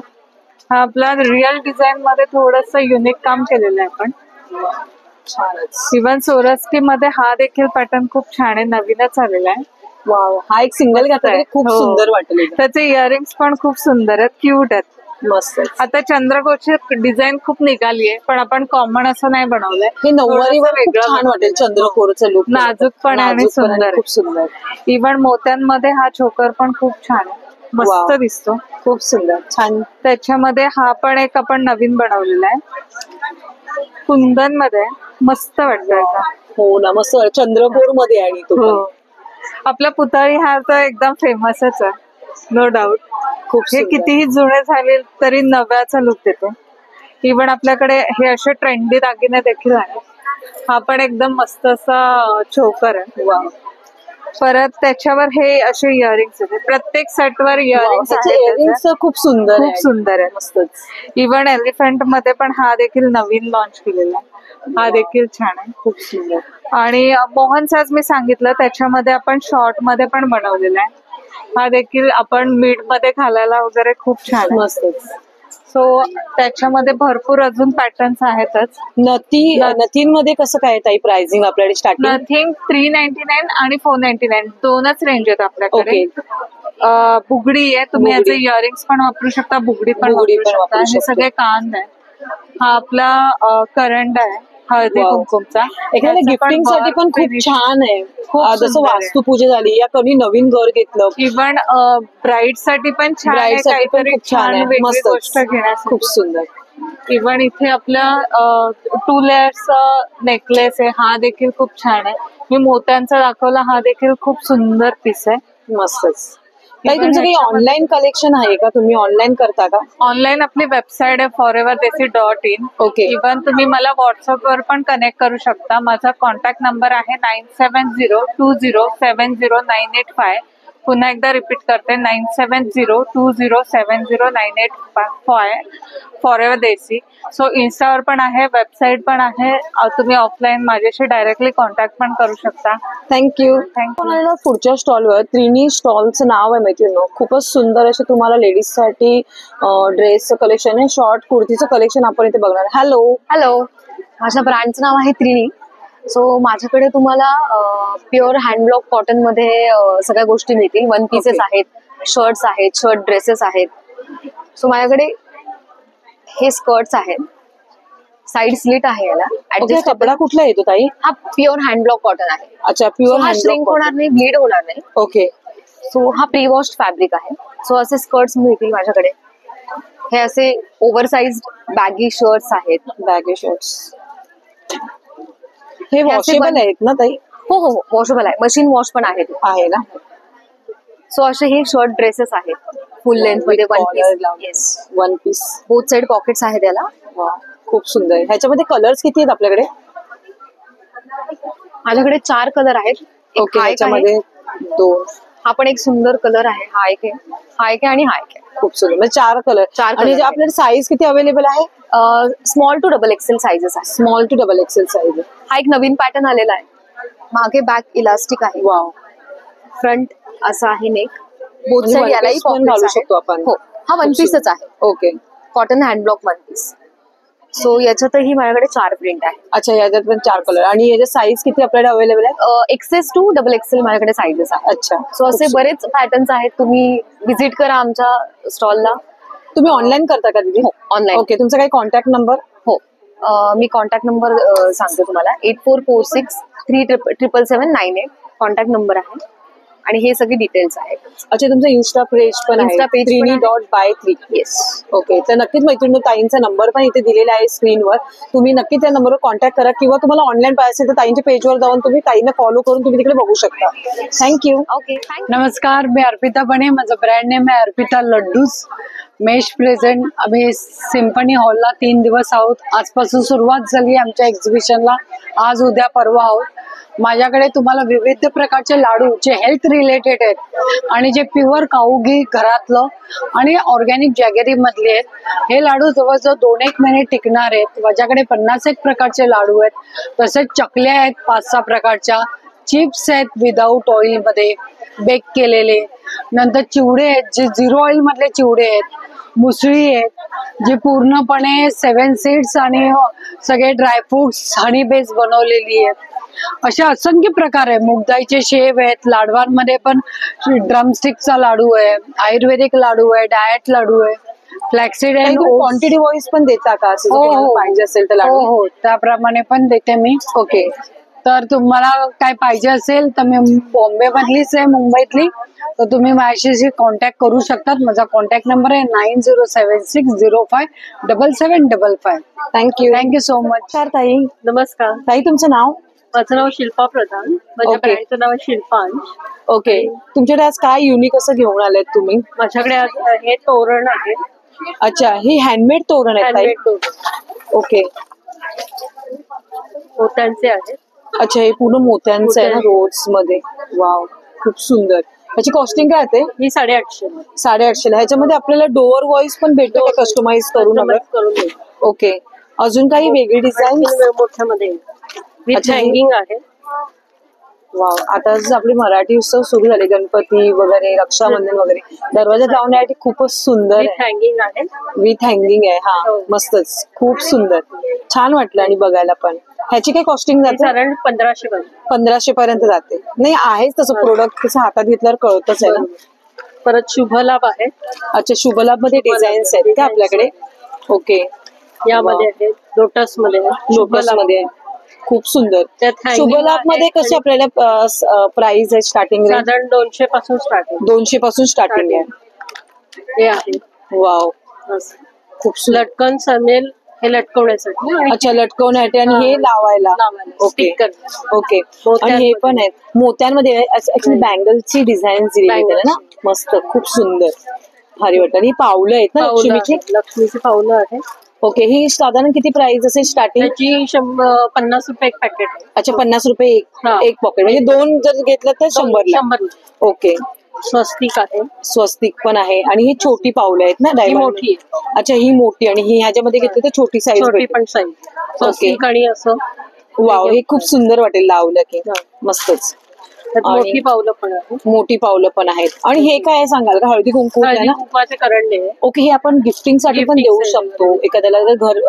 हा आपला रिअल डिझाईन मध्ये थोडस युनिक काम केलेलं आहे आपण. इव्हन सोरस्की मध्ये हा देखील पॅटर्न खूप छान आहे, नवीनच आलेला आहे. वाव, हा एक सिंगल घातला तरी खूप सुंदर वाटेल. त्याचे इयरिंग्स पण खूप सुंदर आहेत, क्यूट आहेत. मस्त. आता चंद्रकोरची डिझाईन खूप निघाली आहे, पण आपण कॉमन असं नाही बनवलंय. हे नऊवारीवर खूप छान वाटेल. चंद्रकोरचं लुक नाजूक पण आणि सुंदर, खूप सुंदर. इव्हन मोत्यांमध्ये हा चोकर पण खूप छान आहे, मस्त दिसतो. खूप सुंदर, छान. त्याच्यामध्ये हा पण एक आपण नवीन बनवलेला आहे, कुंदन मध्ये. मस्त वाटतं. हो ना, मस्त. चंद्रकोर मध्ये. आणि तो आपला पुतळी हार तर एकदम फेमसच आहे, नो डाऊट. खूप हे कितीही जुने झाले तरी नव्याचा लुक देतो. इव्हन आपल्याकडे हे असे ट्रेंडी दागिने देखील आहेत. हा पण एकदम मस्त असा चोकर आहे. परत त्याच्यावर हे असे इयरिंग्स आहेत. प्रत्येक सेटवर इयरिंग्स खूप सुंदर, खूप सुंदर आहे. मस्तच. इव्हन एलिफंट मध्ये पण हा देखील नवीन लॉन्च केलेला आहे. हा देखील छान आहे, खूप सुंदर. आणि मोहन साज मी सांगितलं, त्याच्यामध्ये आपण शॉर्ट मध्ये पण बनवलेला आहे. हा देखील आपण मिड मध्ये घालायला वगैरे खूप छान आहे, मस्तच. सो त्याच्यामध्ये भरपूर अजून पॅटर्न्स आहेतच. नथींमध्ये कसं काय ताई प्राइसिंग आपल्याकडे स्टार्टिंग? नथिंग 399 आणि 499 दोनच रेंज आहेत आपल्याकडे. बुगडी आहे, तुम्ही याचे इयरिंग्स पण वापरू शकता, बुगडी पण वापरू शकता. हे सगळे कान आहे. हा आपला करंड आहे हळदी कुंकुमचा. एखाद्या गिफ्टिंग साठी पण खूप छान आहे. जसं वास्तुपूजा झाली या कधी नवीन घर घेतलं, इव्हन ब्राईड साठी पण छान आहे, काहीतरी छान वेगळी गोष्ट घेण्यासाठी खूप सुंदर. इव्हन इथे आपला 2 लेयर्स नेकलेस आहे, हा देखील खूप छान आहे. मी मोत्यांचा दाखवला, हा देखील खूप सुंदर पीस आहे, मस्तच. तुमचं काही ऑनलाईन कलेक्शन आहे का? तुम्ही ऑनलाईन करता का? ऑनलाईन आपली वेबसाईट आहे foreverdesi.in. ओके. इव्हन तुम्ही मला व्हॉट्सअपवर पण कनेक्ट करू शकता. माझा कॉन्टॅक्ट नंबर आहे 9702070985. पुन्हा एकदा रिपीट करते, 9702070985 फॉरएव्हर देसी. सो इन्स्टावर पण आहे, वेबसाईट पण आहे. तुम्ही ऑफलाईन माझ्याशी डायरेक्टली कॉन्टॅक्ट पण करू शकता. थँक्यू. पुढच्या स्टॉलवर त्रिणी स्टॉलचं नाव आहे मैत्रिणी. खूपच सुंदर असे तुम्हाला लेडीज साठी ड्रेसचं कलेक्शन आहे, शॉर्ट कुर्तीचं कलेक्शन आपण इथे बघणार. हॅलो. माझ्या ब्रँडचं नाव आहे त्रिणी सो माझ्याकडे तुम्हाला प्युअर हँडब्लॉक कॉटन मध्ये सगळ्या गोष्टी मिळतील. वन पीसेस आहेत, शर्ट्स आहेत, शर्ट ड्रेसेस आहेत. सो माझ्याकडे हे स्कर्ट्स आहेत, साईड स्लिट आहे याला. कपडा कुठला येतो ताई? हा प्युअर हँडब्लॉक कॉटन आहे. अच्छा, प्युअर हा श्रिंक होणार नाही, ब्लीड होणार नाही. ओके. सो हा प्री वॉश्ड फॅब्रिक आहे. सो असे स्कर्ट्स मिळतील माझ्याकडे. हे असे ओव्हरसाइज बॅगी शर्ट्स आहेत. बॅगी शर्ट्स हे वॉशेबल आहेत ना ताई? हो हो, वॉशेबल आहे. मशीन वॉश पण आहे ना. सो असे हे शर्ट ड्रेसेस आहेत फुल लेंथ मध्ये. One piece, both side pockets आहेत याला. खूप सुंदर. ह्याच्यामध्ये कलर्स किती आहेत आपल्याकडे? माझ्याकडे 4 कलर आहेत. ओके. ह्याच्यामध्ये 2. हा पण एक सुंदर कलर आहे. हा एक आहे, हा एक आहे आणि हा एक आहे. खूप सुंदर. म्हणजे 4 कलर. आणि आपल्याकडे साईज किती अवेलेबल आहे? Small to double XL sizes आहे. Small to double XL size. हा एक नवीन पॅटर्न आलेला आहे. मागे बॅक इलास्टिक आहे. वाव. फ्रंट असा आहे नेक. बोथ साइड यालाही पॉकेट्स घालू शकतो आपण. हो, हा वन पीसच आहे. Okay. Cotton hand block one piece. So याच्यातही माझ्याकडे 4 प्रिंट आहे. अच्छा, याच्यात पण 4 कलर. आणि याचे साईज किती आपल्याकडे अवेलेबल आहे? एक्सेस टू डबल एक्सेल माझ्याकडे साईजेस आहे. अच्छा. सो असे बरेच पॅटर्न्स आहेत. तुम्ही विजिट करा आमच्या स्टॉलला. तुम्ही ऑनलाईन करता का दीदी? ऑनलाईन. ओके. तुमचा काही कॉन्टॅक्ट नंबर? हो, मी कॉन्टॅक्ट नंबर सांगते तुम्हाला. 8446377798 कॉन्टॅक्ट नंबर आहे. आणि हे सगळे डिटेल्स आहेत. अच्छा, तुमचं इन्स्टा पेज पण आहे? Insta page पण आहे. Trini.by3. येस. ओके. तर नक्कीच मैत्रिणी, ताईंचा नंबर पण इथे दिलेला आहे स्क्रीनवर. तुम्ही नक्की त्या नंबरवर कॉन्टॅक्ट करा, किंवा तुम्हाला ऑनलाईन पाहिजे असेल तर ताईंच्या पेजवर जाऊन तुम्ही ताईंना फॉलो करून तुम्ही तिकडे बघू शकता. थँक्यू. ओके. नमस्कार, मी अर्पिता बने. माझं ब्रँड नेम आहे अर्पिता लड्डूज. मेश प्रेझेंट आम्ही सिम्फनी हॉलला 3 दिवस आहोत. आजपासून सुरुवात झाली आमच्या एक्झिबिशनला. आज उद्या परवा आहोत. माझ्याकडे तुम्हाला विविध प्रकारचे लाडू जे हेल्थ रिलेटेड आहेत आणि जे प्युअर काऊ घी घरातलं आणि ऑर्गॅनिक जॅगरी मधले आहेत. हे लाडू जवळजवळ 2-1 महिने टिकणार आहेत. माझ्याकडे 51 प्रकारचे लाडू आहेत. तसेच चकल्या आहेत 5-6 प्रकारच्या. चिप्स आहेत विदाऊट ऑइल मध्ये बेक केलेले. नंतर चिवडे आहेत जे 0 ऑइल मधले चिवडे आहेत. मुसळी आहेत जी पूर्णपणे 7 सीड्स आणि सगळे ड्रायफ्रुट्स हनी बेस बनवलेली आहेत. असे असंख्य प्रकार आहे. मुगदाईचे शेव आहेत. लाडवांमध्ये पण ड्रमस्टिकचा लाडू आहे, आयुर्वेदिक लाडू आहे, डाएट लाडू आहे, फ्लॅक्सीड अँड क्वांटिटी वाईज पण देता का? हो, पाहिजे असेल तर लाडू? हो, त्याप्रमाणे पण देते मी. ओके. तर तुम्हाला काय पाहिजे असेल तर मी बॉम्बे मधलीच आहे, मुंबईतली. तर तुम्ही माझ्याशी कॉन्टॅक्ट करू शकतात. माझा कॉन्टॅक्ट नंबर आहे 9076057755. Thank you so much. ताई नमस्कार ताई, तुमचं नाव? माझं नाव शिल्पा प्रधान. माझ्या ब्रँडचं नाव आहे शिल्पांश. ओके. तुमच्याकडे आज काय युनिक असं घेऊन आलेत तुम्ही? माझ्याकडे आज हे तोरण आहे. अच्छा, हे हँडमेड तोरण आहे ताई? ओके. मोत्यांचे आहे. अच्छा, हे पूर्ण मोत्यांचं आहे ना, रोज मध्ये. वाव, खूप सुंदर. ह्याची कॉस्टिंग काय आहे? ही 850. 850 ला. ह्याच्यामध्ये आपल्याला डोअर वॉइस पण भेटतो का कस्टमाइज करून? ओके. अजून काही वेगळी डिझाईन? मोठ्यामध्ये विथ हँगिंग आहे. वाव. आता आपले मराठी उत्सव सुरू झाले, गणपती वगैरे, रक्षाबंधन वगैरे, दरवाजात लावण्यासाठी खूपच सुंदर हँगिंग आहे. विथ हँगिंग आहे. हा, मस्तच. खूप सुंदर, छान वाटलं आणि बघायला पण. ह्याची काय कॉस्टिंग जाते? साधारण 1500. 1500 पर्यंत जाते. नाही, आहेच तसं प्रोडक्ट, तसं हातात घेतल्यावर कळतच आहे ना. परत शुभलाभ आहे. अच्छा, शुभलाभ मध्ये डिझाईन्स आहेत का आपल्याकडे? ओके. यामध्ये आहे लोटस मध्ये. लोटस मध्ये खूप सुंदर. शुभलाभ मध्ये कशी आपल्याला प्राइस आहे स्टार्टिंग? साधारण 200 पासून स्टार्टिंग. 200 पासून स्टार्टिंग आहे. हे आहे. वाव, खूप सुंदर. लटकन समेल हे लटकवण्यासाठी. अच्छा, लटकवण्यासाठी. आणि हे लावायला. Okay okay. आणि हे पण आहेत मोत्यांमध्ये. ऍक्च्युली बँगलची डिझाईन दिलेली आहे ना, मस्त, खूप सुंदर, भारी वाटत. आणि पावलं आहेत ना लक्ष्मीची? लक्ष्मीची पावलं आहे. ओके. ही साधारण किती प्राइस असेल स्टार्टिंग? त्याची 50 रुपये एक पॅकेट. अच्छा, 50 रुपये एक पॉकेट. म्हणजे 2 जर घेतलं तर 100. ओके. स्वस्तिक आहे. स्वस्तिक पण आहे. आणि ही छोटी पावलं आहेत ना, डायमंड मोठी. अच्छा, ही मोठी. आणि ही ह्याच्यामध्ये घेतली तर छोटी साईज? छोटी पण साईज. स्वस्तिक आणि असं. वाव, हे खूप सुंदर वाटेल लावलं की. मस्तच. मोठी पावलं पण आहे. मोठी पावलं पण आहेत. आणि हे काय आहे सांगाल का? हळदी कुंकू आहे हळदी ना? कुंकवाचे करंडे आहे. ओके, हे आपण गिफ्टिंग साठी पण देऊ शकतो. एखाद्याला जर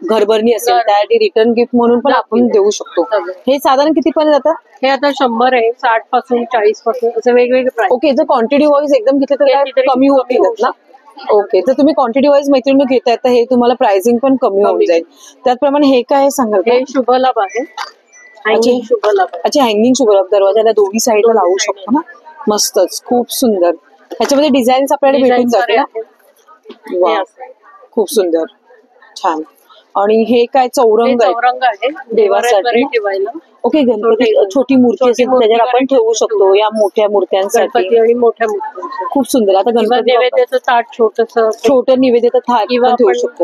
घरभरणी असेल त्यासाठी रिटर्न गिफ्ट म्हणून पण आपण देऊ शकतो. हे साधारण किती पर्यंत जातं? हे आता 100 आहे, 60 पासून 40 पासून असे वेगवेगळे प्राइस. ओके, जर क्वांटिटी वाईज एकदम घेतलं तर काय कमी होतील ना? ओके, तर तुम्ही क्वांटिटी वाईज मैत्रिणी घेताय तर हे तुम्हाला प्राइसिंग पण कमी होऊन जाईल. त्याचप्रमाणे हे काय सांगाल का? हे शुभ लाभ आहे. हँगिंग शुभ लाभ. अच्छा, हँगिंग शुभ लाभ दरवाजाला दोन्ही साईडला लावू शकतो ना? मस्तच, खूप सुंदर. त्याच्यामध्ये डिझाईन्स आपल्याला भेटून जाते ना? वा, खूप सुंदर, छान. आणि हे काय चौरंग आहे? चौरंग आहे देवासाठी ठेवायला. ओके, गणपती छोटी मूर्ती असेल त्याच्यावर आपण ठेवू शकतो. या मोठ्या मूर्त्यांसाठी गणपती आणि मोठ्या मूर्ती. खूप सुंदर. आता गणपती नैवेद्याचं ताट छोटं निवेदित थाट किंवा पण ठेवू शकतो.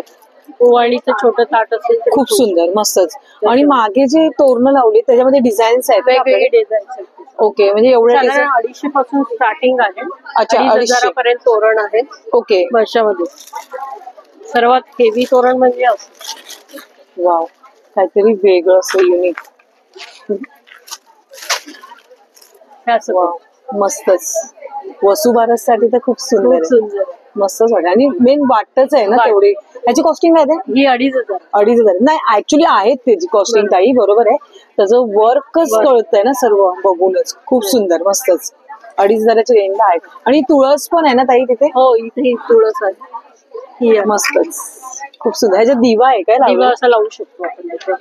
ओवाळीचं छोटं ताट असेल तर खूप सुंदर, मस्तच. आणि मागे जे तोरणं लावली त्याच्यामध्ये डिझाईन्स आहेत वेगवेगळे डिझाईन. ओके, म्हणजे एवढ्या 250 पासून स्टार्टिंग आहे. अच्छा, 2,500 पर्यंत तोरण आहे. ओके, वर्षामध्ये सर्वात हेवी तोरण म्हणजे असं. वाव, काहीतरी वेगळं असं युनिक. वाव, मस्तच. वसुबारससाठी तर खूप सुंदर आहे. सुंदर मस्तच वाटत. आणि मेन वाटतच आहे ना तेवढी. याची कॉस्टिंग काय आहे? ही 2,500. 2,500 नाही, ऍक्च्युली आहेत त्याची कॉस्टिंग ताई, बरोबर आहे. त्याचं वर्कच कळतंय ना सर्व बघूनच. खूप सुंदर, मस्तच. 2,500च्या रेंजला आहे. आणि तुळस पण आहे ना ताई तिथे? हो, इथे तुळस आहे. मस्तच, खूप सुंदर. ह्याच्यात दिवा आहे काय? दिवा असा लावू शकतो आपण.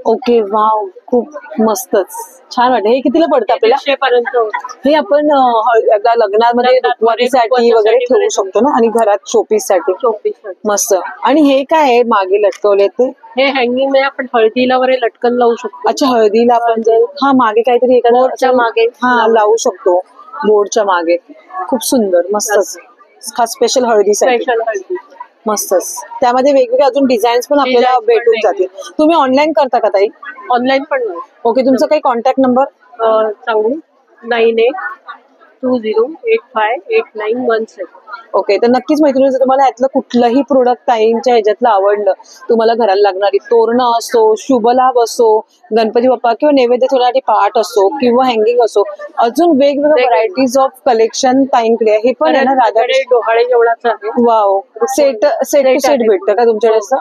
ओके, वाव, खूप मस्तच, छान वाटत. हे कितीला पडतं आपल्याला? 100 पर्यंत. हे आपण लग्नामध्ये रुखवतीसाठी वगैरे ठेवू शकतो ना? आणि घरात शोपीस साठी मस्त. आणि हे काय आहे मागे लटकवले ते? हे हँगिंग म्हणजे आपण हळदीला वगैरे लटकन लावू शकतो. अच्छा, हळदीला आपण जर मागे काहीतरी एखाद्या मागे लावू शकतो, बोर्डच्या मागे. खूप सुंदर, मस्तच. खास स्पेशल हळदीसाठी मस्तच. त्यामध्ये वेगवेगळे अजून डिझाईन्स पण आपल्याला भेटून जातील. तुम्ही ऑनलाईन करता का ताई? ऑनलाईन पण. ओके, तुमचा काही कॉन्टॅक्ट नंबर सांगू? 9820858917. ओके, तर नक्कीच मैत्रिणी, जर तुम्हाला यातलं कुठलंही प्रोडक्ट ताईंच्या ह्याच्यातलं आवडलं, तुम्हाला घराला लागणारी तोरणं असो, शुभलाभ असो, गणपती बाप्पा किंवा नैवेद्य ठेवण्यासाठी पाट असो किंवा हँगिंग असो, अजून वेगवेगळ्या व्हरायटीज ऑफ कलेक्शन ताईंकडे. हे पण आहे ना राधा डोहाळे जेवणाचं आहे. वाव, सेट भेटतं का तुमच्याकडे असं?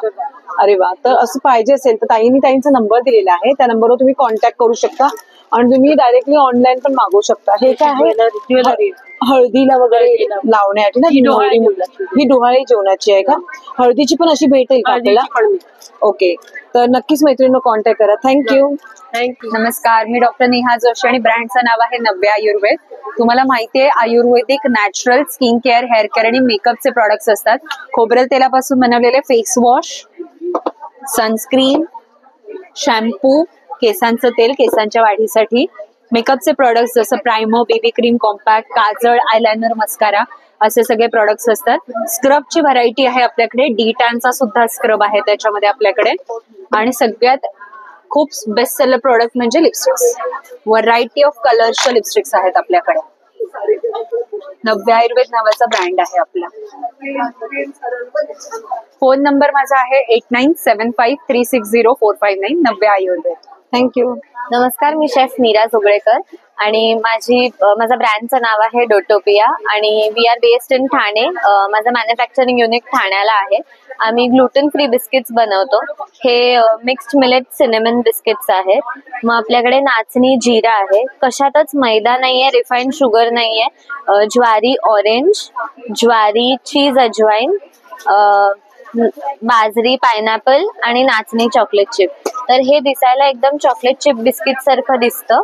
अरे वा, तर असं पाहिजे असेल तर ताईंनी ताईंचा नंबर दिलेला आहे, त्या नंबरवर तुम्ही कॉन्टॅक्ट करू शकता. आणि तुम्ही डायरेक्टली ऑनलाईन पण मागवू शकता. हे काय आहे? हळदीला वगैरे लावण्यासाठी ना? ही डोहाळे जेवणाची आहे का? हळदीची पण अशी भेटेल का आपल्याला? ओके, तर नक्कीच मैत्रिणींना कॉन्टॅक्ट करा. थँक्यू. नमस्कार, मी डॉक्टर नेहा जोशी आणि ब्रँडचं नाव आहे नव्य आयुर्वेद. तुम्हाला माहिती आहे, Ayurvedic natural skin care, hair care आणि मेकअपचे प्रोडक्ट्स असतात. खोबरेल तेलापासून बनवलेले फेस वॉश, सनस्क्रीन, शॅम्पू, केसांचं तेल केसांच्या वाढीसाठी, मेकअपचे प्रोडक्ट्स जसं प्रायमर, बेबी क्रीम, कॉम्पॅक्ट, काजळ, आयलायनर, मस्कारा असे सगळे प्रोडक्ट्स असतात. स्क्रबची व्हरायटी आहे आपल्याकडे. डी-टॅनचा सुद्धा स्क्रब आहे त्याच्यामध्ये आपल्याकडे. आणि सगळ्यात खूप बेस्ट सेलर प्रोडक्ट म्हणजे लिपस्टिक्स. व्हरायटी ऑफ कलर्सच्या लिपस्टिक्स आहेत आपल्याकडे. नव्य आयुर्वेद नावाचा ब्रँड आहे आपला. फोन नंबर माझा आहे 8975360459. नव्य आयुर्वेद. थँक्यू. नमस्कार, मी शेफ मीरा जोगळेकर आणि माझं ब्रँडचं नाव आहे डोटोपिया आणि we are based in Thane. माझं मॅन्युफॅक्चरिंग युनिट ठाण्याला आहे. आम्ही ग्लुटेन फ्री बिस्किट्स बनवतो. हे मिक्स्ड मिलेट सिनेमन बिस्किट्स आहेत. मग आपल्याकडे नाचणी जिरा आहे. कशातच मैदा नाहीये, रिफाईंड शुगर नाहीये. ज्वारी ऑरेंज, ज्वारी चीज अजवाईन, बाजरी पायनॅपल आणि नाचणी चॉकलेट चिप. तर हे दिसायला एकदम चॉकलेट चिप बिस्किट सारखं दिसतं,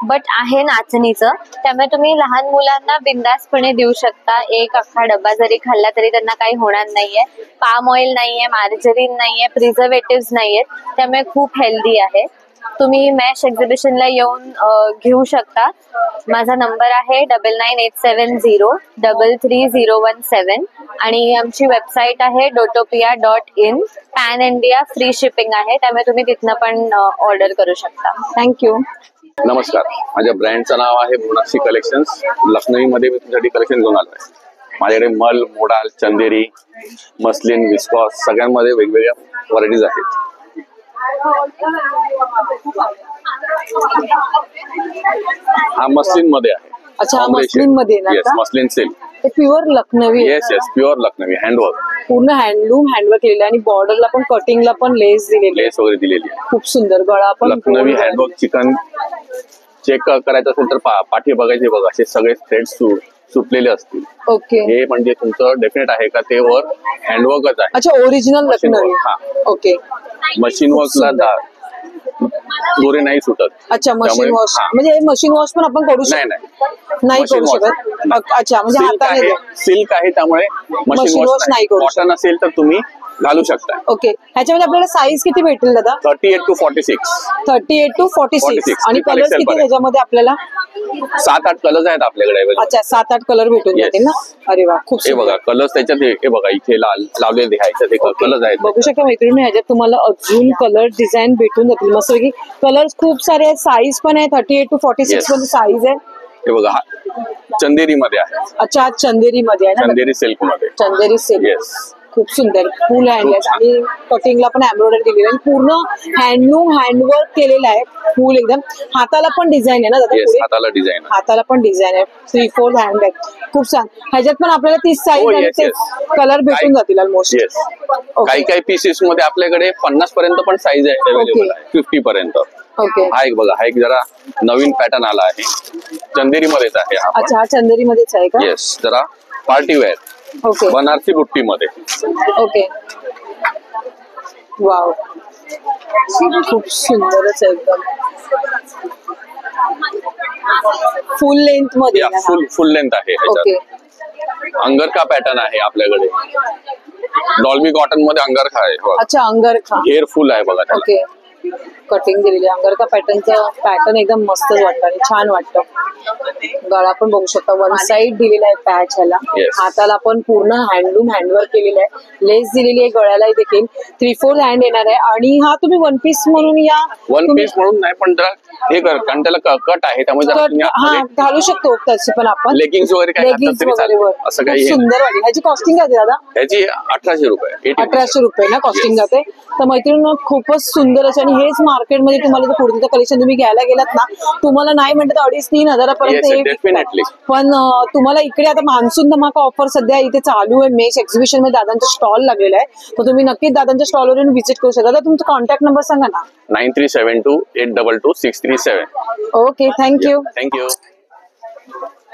बट आहे नाचणीचं. त्यामुळे तुम्ही लहान मुलांना बिंदासपणे देऊ शकता. एक अख्खा डब्बा जरी खाल्ला तरी त्यांना काही होणार नाहीये. पाम ऑइल नाहीये, मार्जरीन नाहीये, प्रिझर्वेटिव्ह नाहीयेत. त्यामुळे खूप हेल्दी आहे. तुम्ही मॅश एक्झिबिशनला येऊन घेऊ शकता. माझा नंबर आहे 9987033017 आणि आमची वेबसाईट आहे dotopia.in. Pan India free shipping आहे, त्यामुळे तुम्ही तिथनं पण ऑर्डर करू शकता. थँक्यू. नमस्कार, माझ्या ब्रँडचं नाव आहे मोनाक्षी कलेक्शन्स. लखनईमध्ये मी तुमच्यासाठी कलेक्शन घेऊन आलो आहे. माझ्याकडे मल, मोडाल, चंदेरी, मस्लिन, विस्कॉस सगळ्यांमध्ये वेगवेगळ्या व्हरायटीज आहेत. हा मस्लिन मध्ये आहे. अच्छा, हा मस्लिन मध्ये येणार येस, का? Muslin silk. ते प्युअर लखनवी आहे येस का? Yes, pure Lucknowi handwork. पूर्ण हँडवर्क केलेलं आहे आणि बॉर्डरला पण कटिंगला पण लेस दिलेली आहे. लेस वगैरे दिलेली आहे. खूप सुंदर. गळा पण लखनवी गोल हँडवर्क. चिकन चेक करायचं असेल तर पाठी बघायचे बघा, असे सगळे थ्रेड्स सुटलेले असतील. ओके. हे म्हणजे तुमचं डेफिनेट आहे का ते वर हँडवर्कच आहे. अच्छा, ओरिजिनल Machine लखनवी. work, हा. ओके. मशीन वर्कला दोरे नाही सुटत. अच्छा, मशीन त्यामुळे- वॉश हा. म्हणजे मशीन वॉश पण आपण करू नाही शकतो? नाही नाही Machine करू wash. शकत. अच्छा, म्हणजे सिल्क हाताने आहे, सिल्क आहे त्यामुळे Machine मशीन wash वॉश नाही नाही. करू कॉटन असेल तर तुम्ही घालू शकता. ओके. ह्याच्यामध्ये आपल्याला साईज किती भेटेल दादा? 38 to 46. 38 to 46. 46. आणि Triple कलर्स XL किती पर्यंत. त्याच्यामध्ये आपल्याला? 7-8 कलर्स आहेत आपल्याकडे available. अच्छा, 7-8 कलर भेटून Yes. जातील ना? अरे वा, खूप हे सुंदर. बघा कलर्स त्याच्यात हे बघा इथे लावलेले ह्याच्यात कलर्स आहेत. बघू शकता मैत्रिणी, ह्याच्यात तुम्हाला अजून कलर डिझाईन भेटून जातील मस्त पैकी. कलर्स खूप सारे आहेत, साईज पण आहे 38 to 46 Yes. मध्ये साईज आहे. हे बघा हा चंदेरी मध्ये आहे. अच्छा, आज चंदेरी मध्ये आहे ना? चंदेरी सिल्क मध्ये. चंदेरी सिल्क. येस. खूप सुंदर. फुल हँड आणि कटिंगला पण एम्ब्रॉयडरी दिलेली आहे. पूर्ण हँडलूम हँडवर्क केलेलं आहे. फुल एकदम. हाताला पण डिझाईन आहे ना दादा? येस, पुढे हाताला डिझाईन. हाताला पण डिझाईन आहे. 3/4 हँड आहे. खूप छान. ह्याच्यात पण आपल्याला 30 साईज हो, आणि yes, ते yes. कलर भेटून जातील ऑलमोस्ट. येस. काही काही पीसेस मध्ये आपल्याकडे 50 पर्यंत पण साईज आहे अवेलेबल आहे. 50 पर्यंत. ओके. हा एक बघा, हा एक जरा नवीन पॅटर्न आला आहे. चंदेरी मध्येच आहे हा. अच्छा, हा चंदेरी मध्येच आहे का? येस, जरा पार्टी वेअर. ओके. बनारसी बुट्टी मध्ये. ओके. वाव, खूप सुंदरच आहे एकदम. फुल लेंथ मध्ये आहे हा. फुल लेंथ आहे ओके. ह्याच्यात. अंगरखा पॅटर्न आहे आपल्याकडे. डॉल्बी कॉटन मध्ये अंगरखा आहे बघा. अच्छा, अंगरखा. घेर फुल आहे बघा त्याला. ओके. कटिंग दिलेली आहे. अंगरखा पॅटर्नचं पॅटर्न एकदम मस्तच वाटतं आणि छान वाटतं. गळा पण बघू शकता, वन साइड दिलेला आहे पॅच ह्याला. Yes. हाताला पण पूर्ण हँडलूम हँडवर्क केलेलं आहे. लेस दिलेली आहे गळ्यालाही देखील. 3/4 हँड येणार आहे. आणि हा तुम्ही वन पीस म्हणून या वन पीस म्हणून नाही पण जरा हे कर, कारण त्याला कट आहे त्यामुळे जरा तुम्ही हा आतमध्ये घालू शकतो तसे पण आपण. लेगिंग्स वगैरे काय घातलं लेगिन्स तरी वगैरे चालेल. वर. असं खूप काही हे नाही. सुंदर वाटली. ह्याची कॉस्टिंग काय आहे दादा? ह्याची 1800 रुपये. 1800 रुपये ना कॉस्टिंग Yes. जाते. तर मैत्रिणी खूपच सुंदर असे. आणि हेच मार्केटमध्ये तुम्हाला जर कुर्तीचं कलेक्शन तुम्ही घ्यायला गेलात ना, तुम्हाला नाही म्हणतात 2,500-3 हजारापर्यंत Yes, हे definitely. विकतात. पण तुम्हाला इकडे आता मान्सून धमाका ऑफर सध्या इथे चालू आहे. मेष एक्झिबिशन मध्ये दादांचा स्टॉल लागलेला आहे. तर तुम्ही नक्कीच दादांच्या स्टॉलवरून व्हिजिट करू शकता. दादा, तुमचा कॉन्टॅक्ट नंबर सांगा ना. 9372822637. Okay, thank you. Thank you.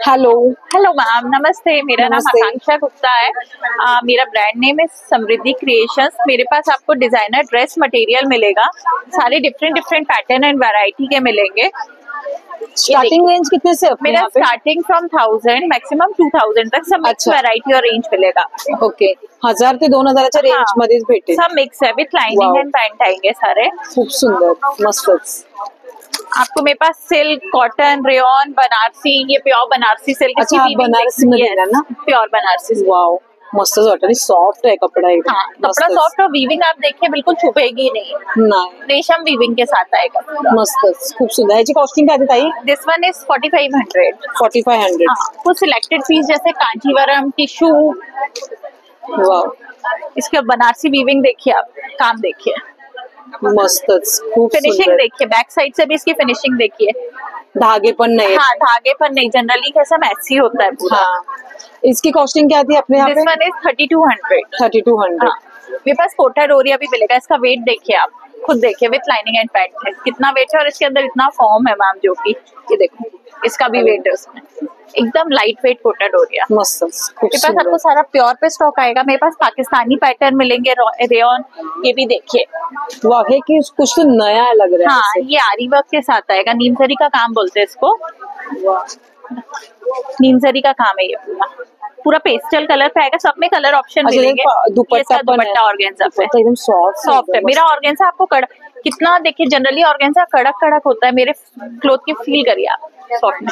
Hello. Hello ma'am, नमस्ते। मेरा नाम नमस्ते। आकांक्षा गुप्ता है। मेरा ब्रांड नेम है समृद्धि क्रिएशंस। मेरे पास आपको डिजाइनर ड्रेस मटेरियल मिलेगा। सारे डिफरेंट पैटर्न एंड वैरायटी के मिलेंगे। स्टार्टिंग रेंज कितने से अपने मेरा यहाँ पे? स्टार्टिंग फ्रॉम 1000 मैक्सिमम 2000 तक सब मिक्स अच्छा। वैरायटी और रेंज मिलेगा। ओके. 1000 ते 2000च्या रेंज मध्येच भेटेल. सब मिक्स है with lining Wow. End pant आएंगे सारे। खूप सुंदर, मस्तच. आपको मेरे pass silk, cotton, rayon, Banarasi, ये प्योर बनारसी सिल्क। अच्छा, आप बनारसी में देना ना? प्योर बनारसी। वाव, मस्तच वाटत. आणि सॉफ्ट आहे कपडा एकदम. हाँ, कपड़ा सॉफ्ट और वीविंग आप देखिए बिल्कुल छुपेगी नहीं। नाही, रेशम वीविंग के साथ आएगा। मस्तच, खूप सुंदर. ह्याची कॉस्टिंग काय आहे ताई? दिस वन इज 4500। 4500. हाँ, कुछ सिलेक्टेड पीस जैसे कांजीवरम, टिश्यू। वाव, इसके बनारसी वीविंग देखिए, आप काम देखिए, मस्तच, खूप फिनिशिंग सुंदर. देखिए, बैक साइड से भी इसकी फिनिशिंग देखिए। धागे पण नाही. हाँ, धागे पर नहीं, जनरली कैसा मैसी होता है पूरा। हाँ. इसकी कॉस्टिंग क्या थी अपने यहाँ दिस पे? One is 3200। 3200. हाँ, मेरे पास कोटा डोरिया भी मिलेगा। इसका वेट देखिए, आप खुद देखिए, विथ लाइनिंग एंड पैंट है कितना वेट है। और इसके अंदर इतना फॉर्म है मैम, जो कि ये देखो, इसका भी वेट है उसमें। एकदम लाइट वेट कोटा डोरिया। मस्तच, खूप मेरे पास सुंदर. आपको सारा प्योर पे स्टॉक आएगा। मेरे पास पाकिस्तानी पैटर्न मिलेंगे, रेयॉन, ये भी देखिए। वाह, है कि कुछ तो नया लग रहा है. हाँ, ये आरी वर्क के साथ आएगा। नीमजरी का काम बोलते हैं इसको। नीमजरी का काम है ये पूरा। पूरा पेस्टल कलर पे आएगा। सब में कलर ऑप्शन अच्छा, मिलेंगे। ये दुपट्टा पण है। दुपट्टा ऑर्गेन्जा पे दुपट्टा एकदम सॉफ्ट है। मेरा ऑर्गेन्जा आपको कितना देखिए, जनरली ऑर्गेन्जा कड़क होता है। मेरे क्लोथ की फील करिए आप,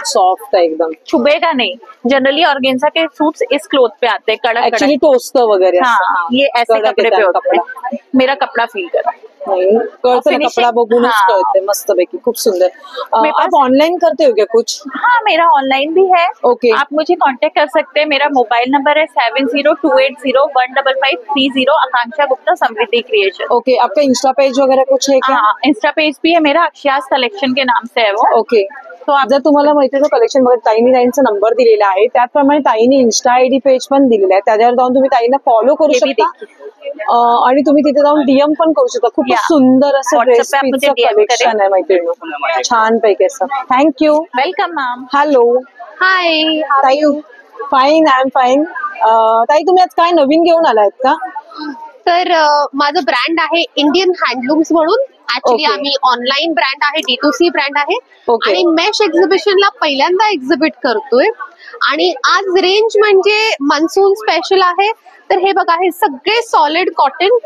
सॉफ्ट है एकदम, छुबेगा नहीं। जनरली ऑर्गेन्जा के सूट्स इस क्लोथ पे आते हैं, कड़क। एक्चुअली टोस्ट वगैरह. हाँ, ये ऐसे कड़क कपड़े पे येतात होते हैं। मेरा कपड़ा फील करो, नहीं कळतं ना, कपड़ा बघूनच कळते मस्त पैकी, खूप सुंदर। आप ऑनलाइन करते हो क्या कुछ? हाँ, मेरा ऑनलाइन भी है। ओके। आप मुझे कांटेक्ट कर सकते हैं। मेरा मोबाइल नंबर है 7028015530। आकांक्षा गुप्ता समृद्धि क्रिएशन। ओके, आपका इंस्टा पेज वगैरह कुछ है क्या? हाँ, इंस्टा पेज भी है मेरा, अक्षयास कलेक्शन के नाम से है वो। ओके, तो आप जर तुम्हाला माहिती आहे कलेक्शन बघा, ताईंनी ताईंचा नंबर दिलेला आहे, त्याचप्रमाणे ताईंनी इंस्टा आयडी पेज पण दिलेला आहे, त्याच्यावर जाऊन तुम्ही ताईंना फॉलो करू शकता आणि तुम्ही तिथे जाऊन डीएम पण करू शकता। खूप सुंदर असं ड्रेस पीसचं कलेक्शन आहे मैत्रिणी, छान पैकी असं। Thank you, welcome ma'am. हॅलो, हाय, ताई फाईन, आय एम फाईन। ताई तुम्ही आज काय नवीन घेऊन आलायत का? तर माझं ब्रँड आहे इंडियन हँडलूम्स म्हणून। ऍक्च्युली आम्ही ऑनलाईन ब्रँड आहे, D2C ब्रँड आहे आणि मेश एक्झिबिशनला पहिल्यांदा एक्झिबिट करतोय आणि आज रेंज म्हणजे मान्सून स्पेशल आहे। तर हे बघा, हे सगळे सॉलिड कॉटन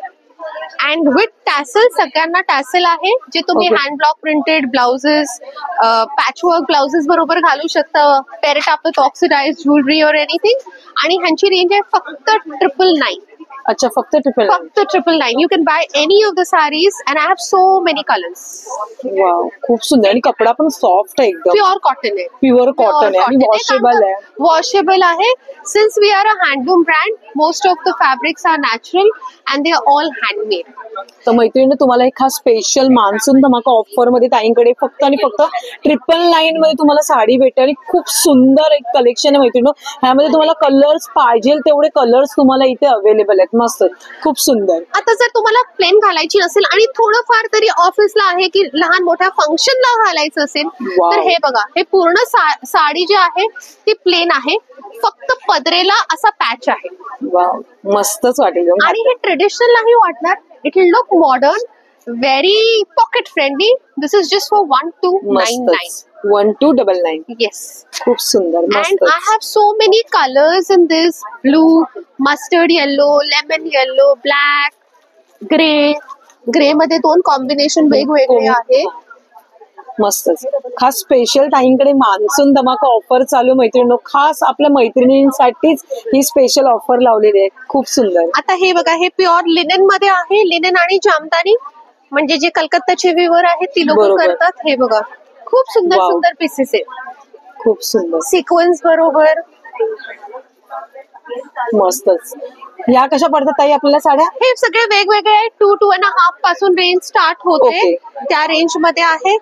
अँड विथ टॅसल, सगळ्यांना टॅसल आहे जे तुम्ही hand block printed blouses, patchwork blouses बरोबर घालू शकता, पेरेट आपलं ऑक्सिडाइज ज्वेलरी और एनिथिंग। आणि ह्यांची रेंज आहे फक्त 999। अच्छा, फक्त 999। You can buy any of the saris and I have so many colours. Wow, खूप सुंदर आणि कपडा पण सॉफ्ट आहे एकदम, प्युअर कॉटन आहे, प्युअर कॉटन आहे आणि वॉशेबल आहे। वॉशेबल आहे। Since we are a handloom brand, most of the fabrics are natural and they are all handmade. तर मैत्रिणी, तुम्हाला एक हा स्पेशल मान्सून धमाका ऑफर मध्ये ताईंकडे फक्त आणि फक्त 999 मध्ये तुम्हाला साडी भेटेल आणि खूप सुंदर एक कलेक्शन आहे मैत्रिणी। ह्यामध्ये तुम्हाला कलर्स पाहिजे तेवढे कलर्स तुम्हाला इथे अवेलेबल आहेत, मस्त खूप सुंदर। आता जर तुम्हाला प्लेन घालायची नसेल आणि थोडंफार तरी ऑफिसला आहे की लहान मोठ्या फंक्शनला घालायचं असेल, तर हे बघा, हे पूर्ण साडी जी आहे ती प्लेन आहे, फक्त पदरेला असा पॅच आहे। वाव, मस्तच वाटेल आणि हे ट्रेडिशनल नाही वाटणार, it will look modern, very pocket friendly. This is just for 1299। 1299, yes, खूप सुंदर, and मस्त। I have so many colors in this: blue, mustard yellow, lemon yellow, black, grey मध्ये 2 कॉम्बिनेशन वेगवेगळे आहे। मस्तच, खास स्पेशल ताईंकडे मान्सून धमाका ऑफर चालू मैत्रिणी, खास आपल्या मैत्रिणींसाठीच ही स्पेशल ऑफर लावलेली आहे, खूप सुंदर। आता हे बघा, हे प्युअर लिनन मध्ये आहे, लिनन आणि जामदानी, म्हणजे जे कलकत्ताचे विवर आहेत ती लोक करतात। हे बघा, खूप सुंदर सुंदर पीसेस आहेत, खूप सुंदर सिक्वेन्स बरोबर, मस्तच। या कशा पडतात ताई आपल्याला साड्या? हे सगळे वेगवेगळे आहेत, 2 to 2.5 पासून रेंज स्टार्ट होते, त्या रेंज मध्ये आहे।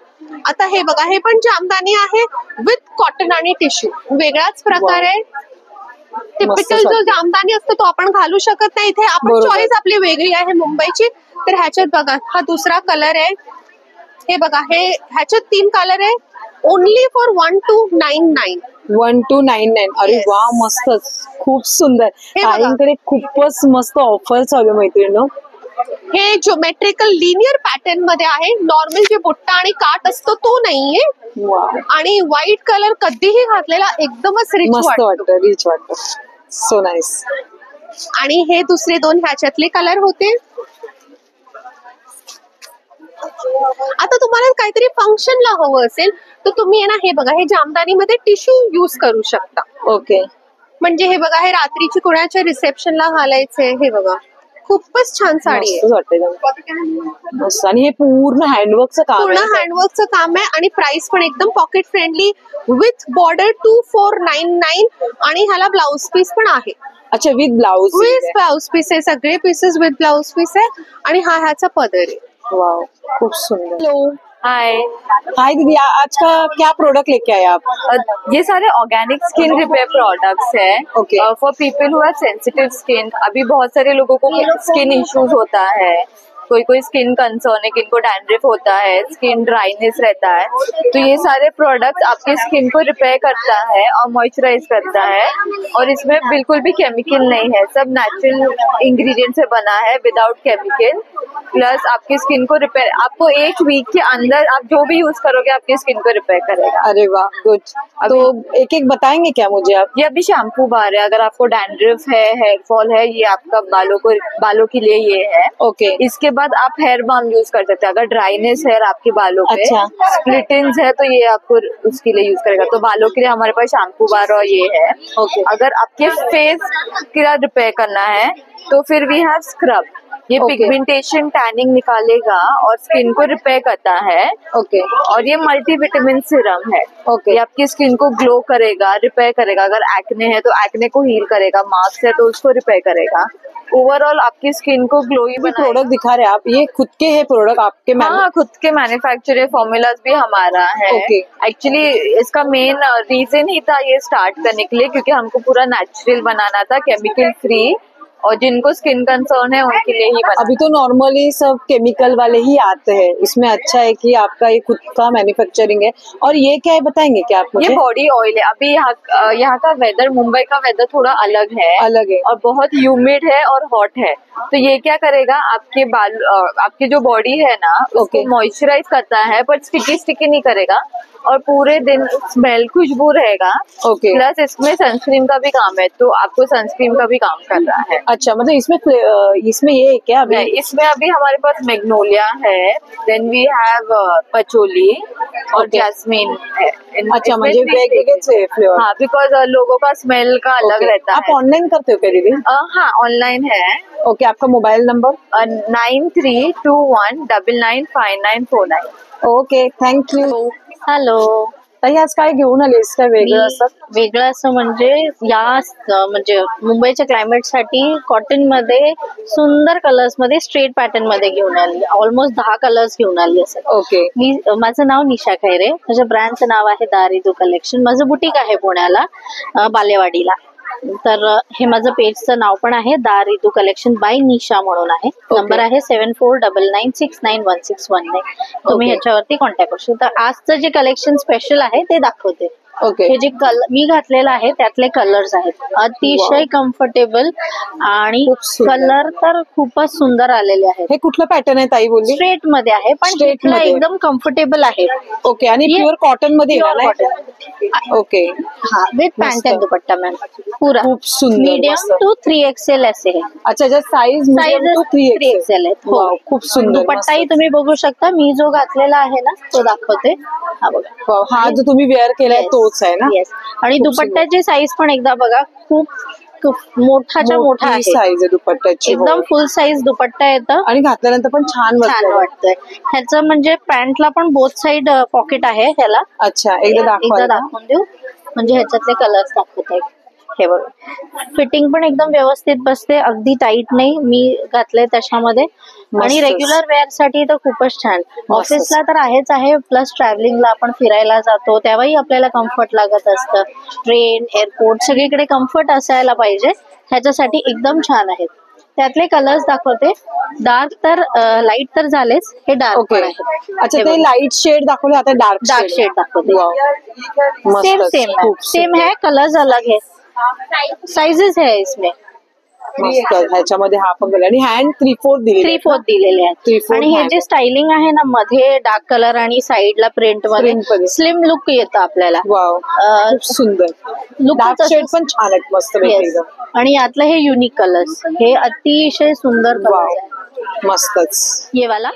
आता हे बघा, हे पण जामदानी आहे विथ कॉटन आणि टिश्यू, वेगळाच प्रकार आहे। टिपिकल जो जामदानी असतो तो आपण घालू शकत नाही, इथे आपण चॉईस आपली वेगळी आहे मुंबईची। तर ह्याच्यात बघा, हा दुसरा कलर आहे, हे बघा, हे ह्याच्यात 3 कलर आहे, ओनली फॉर 1299। 1299, अरे वा, मस्तच, खूप सुंदर। ताईंकडे खूपच मस्त ऑफर चालू आहे मैत्रिणी। हे ज्योमेट्रिकल लिनियर पॅटर्न मध्ये आहे, नॉर्मल जे बुट्टा आणि काट असतो तो नाहीये, आणि व्हाईट कलर कधीही घातलेला एकदमच रिच वाटतं, रिच वाटतं, सो नाईस। आणि हे दुसरे 2 ह्याच्यातले कलर होते। आता तुम्हाला काहीतरी फंक्शनला हवं असेल तर तुम्ही आहे ना, हे बघा, हे जामदानी मध्ये टिश्यू युज करू शकता। ओके, म्हणजे हे बघा, हे रात्रीची कोणाच्या रिसेप्शनला घालायचंय, हे बघा, खूपच छान साडी आहे, आणि हे पूर्ण हँडवर्कचं काम, पूर्ण हँडवर्कचं काम आहे आणि प्राइस पण एकदम पॉकेट फ्रेंडली विथ बॉर्डर 2499 आणि ह्याला ब्लाउज पीस पण आहे। अच्छा, विथ ब्लाउज पीस आहे, सगळे पीसेस विथ ब्लाउज पीस आहे आणि हा ह्याचा पदर आहे। वाव, खूप सुंदर। हेलो, हाय दीदी, आज का क्या प्रोडक्ट लेके आए आप? ये सारे ऑर्गेनिक स्किन रिपेयर प्रोडक्ट्स हैं for people who have sensitive skin. अभी बहुत सारे लोगों को स्किन इश्यूज होता है, कोई स्किन कंसर्न है, किनको डैंड्रफ होता है, स्किन ड्राइनेस रहता है, तो ये सारे प्रोडक्ट्स आपकी स्किन को रिपेयर करता है और मॉइस्चराइज करता है। और इसमें बिल्कुल भी केमिकल नहीं है, सब नेचुरल इंग्रेडिएंट से बना है, विदाउट केमिकल। प्लस आपकी स्किन को रिपेयर, आपको 1 वीक के अंदर आप जो भी यूज करोगे आपकी स्किन को रिपेयर करेगा। अरे वाह, गुड। तो एक एक बताएंगे क्या मुझे आप? ये अभी शैम्पू बार है, अगर आपको डैंड्रफ है, हेयर फॉल है, ये आपका बालों के लिए ये है। ओके, इसके बाद आप हेयर बाम यूज कर सकते हैं, अगर ड्राइनेस है आपके बालों पे, अच्छा, स्प्लिटिंग्स है, तो ये आपको उसके लिए यूज करेगा। तो बालों के लिए हमारे पास शैम्पू बार और ये है। ओके, अगर आपके फेस का रिपेयर करना है तो फिर वी हैव स्क्रब। ये पिगमेंटेशन टैनिंग निकालेगा और स्किन को रिपेयर करता है। और ये मल्टीविटामिन सीरम है। ये आपकी स्किन को ग्लो करेगा, रिपेयर करेगा। अगर एक्ने है तो एक्ने को हील करेगा, मार्क्स है तो उसको रिपेयर करेगा। ओवरऑल आपकी स्किन को ग्लोई प्रोडक्ट दिखा रहे हैं आप, ये खुद के है प्रोडक्ट आपके? हाँ, खुद के मैन्युफैक्चर है, फॉर्मूलाज भी हमारा है। एक्चुअली इसका मेन रीजन ही था ये स्टार्ट करने के लिए, क्योंकि हमको पूरा नेचुरल बनाना था, केमिकल फ्री, और जिनको स्किन कंसर्न है उनके लिए ही बना। अभी तो नॉर्मली सब केमिकल वाले ही आते हैं, इसमें अच्छा है कि आपका ये खुद का मैन्युफैक्चरिंग है। और ये क्या है बताएंगे क्या आप मुझे? ये बॉडी ऑयल है। अभी यहाँ का वेदर, मुंबई का वेदर थोड़ा अलग है और बहुत ह्यूमिड है और हॉट है। तो ये क्या करेगा, आपके बाल, आपकी जो बॉडी है ना उसको मॉइस्चराइज करता है, पर स्टिकी नहीं करेगा और पूरे दिन स्मेल, खुशबू रहेगा। प्लस इसमें सनस्क्रीन का भी काम है, तो आपको सनस्क्रीन का भी काम कर रहा है। अच्छा, मतलब इसमें ये है क्या? अभी इसमें अभी हमारे पास मैग्नोलिया है, देन वी हैव पचोली और जैस्मिन है। अच्छा, मुझे वेगवेगळे फ्लेवर। हाँ, बिकॉज लोगों का स्मेल का अलग रहता है। आप ऑनलाइन करते हो क्या दीदी? हाँ, ऑनलाइन है। आपका mobile number? 9321995949। Okay, thank you. Hello ताई, आज काय घेऊन आलीस काय वेगळं असं? वेगळं असं म्हणजे म्हणजे मुंबईच्या क्लायमेटसाठी कॉटन मध्ये सुंदर कलर्स मध्ये स्ट्रेट पॅटर्न मध्ये घेऊन आली. ऑलमोस्ट 10 कलर्स घेऊन आली असेल. माझं नाव निशा खैरे, माझ्या ब्रँडचं नाव आहे दारिदू कलेक्शन. माझं बुटीक आहे पुण्याला, बालेवाडीला. तर हे माझं पेजचं नाव पण आहे दारिदू कलेक्शन बाय निशा म्हणून आहे. नंबर आहे 7499691619. तुम्ही ह्याच्यावरती कॉन्टॅक्ट करू शकता. आजचं जे कलेक्शन स्पेशल आहे ते दाखवते. हे जे मी घातलेलं आहे त्यातले कलर्स आहेत, अतिशय कम्फर्टेबल आणि कलर तर खूपच सुंदर आलेले आहेत. हे कुठलं पॅटर्न आहे ताई बोलली? स्ट्रेट मध्ये आहे, पण स्ट्रेटला एकदम कम्फर्टेबल आहे. आणि प्युअर कॉटन मध्ये? ओके. हा, with pant and dupatta ma'am, पूरा खूप सुंदर. मीडियम टू 3XL असे आहे. अच्छा, ज्या साईज मीडियम टू 3XL आहेत. खूप सुंदर. दुपट्टाही तुम्ही बघू शकता. मी जो घातलेला आहे ना तो दाखवते. हा बघा, हा जो तुम्ही वेअर केलाय तोच आहे ना? आणि दुपट्ट्याची साईज पण एकदा बघा, खूप मोठाच्या मोठा आहे. साईज आहे दुपट्ट्याची, एकदम फुल साईज दुपट्टा येतं आणि घातल्यानंतर पण छान वाटतंय. ह्याचं म्हणजे पॅन्टला पण बोथ साइड पॉकेट आहे ह्याला. अच्छा, एकदा दाखवून देऊ म्हणजे ह्याच्यातले कलर्स दाखवते. हे बघा, फिटिंग पण एकदम व्यवस्थित बसते, अगदी टाईट नाही. मी घातलंय त्याच्यामध्ये. आणि रेग्युलर वेअर साठी तर खूपच छान. ऑफिसला तर आहेच आहे, प्लस ट्रॅव्हलिंगला आपण फिरायला जातो तेव्हाही आपल्याला कम्फर्ट लागत असतं. ट्रेन, एअरपोर्ट, सगळीकडे कम्फर्ट असायला पाहिजे. ह्याच्यासाठी एकदम छान आहेत. त्यातले कलर्स दाखवते. डार्क तर लाईट तर झालेच, हे डार्क पण आहे. अच्छा, ते लाईट शेड दाखवले, आता डार्क शेड दाखवते. सेम है, कलर्स अलग है, साइजेस है इसमें. ह्याच्यामध्ये हा पण आणि हँड 3/4 दिलेले आहेत. आणि हे जे स्टायलिंग आहे ना, मध्ये डार्क कलर आणि साईडला प्रिंट मध्ये स्लिम लुक येतं आपल्याला. सुंदर लुक. शेड पण छान आहेत, मस्त. आणि यातलं हे युनिक कलर्स, हे अतिशय सुंदर कलर, मस्तच. ये वाला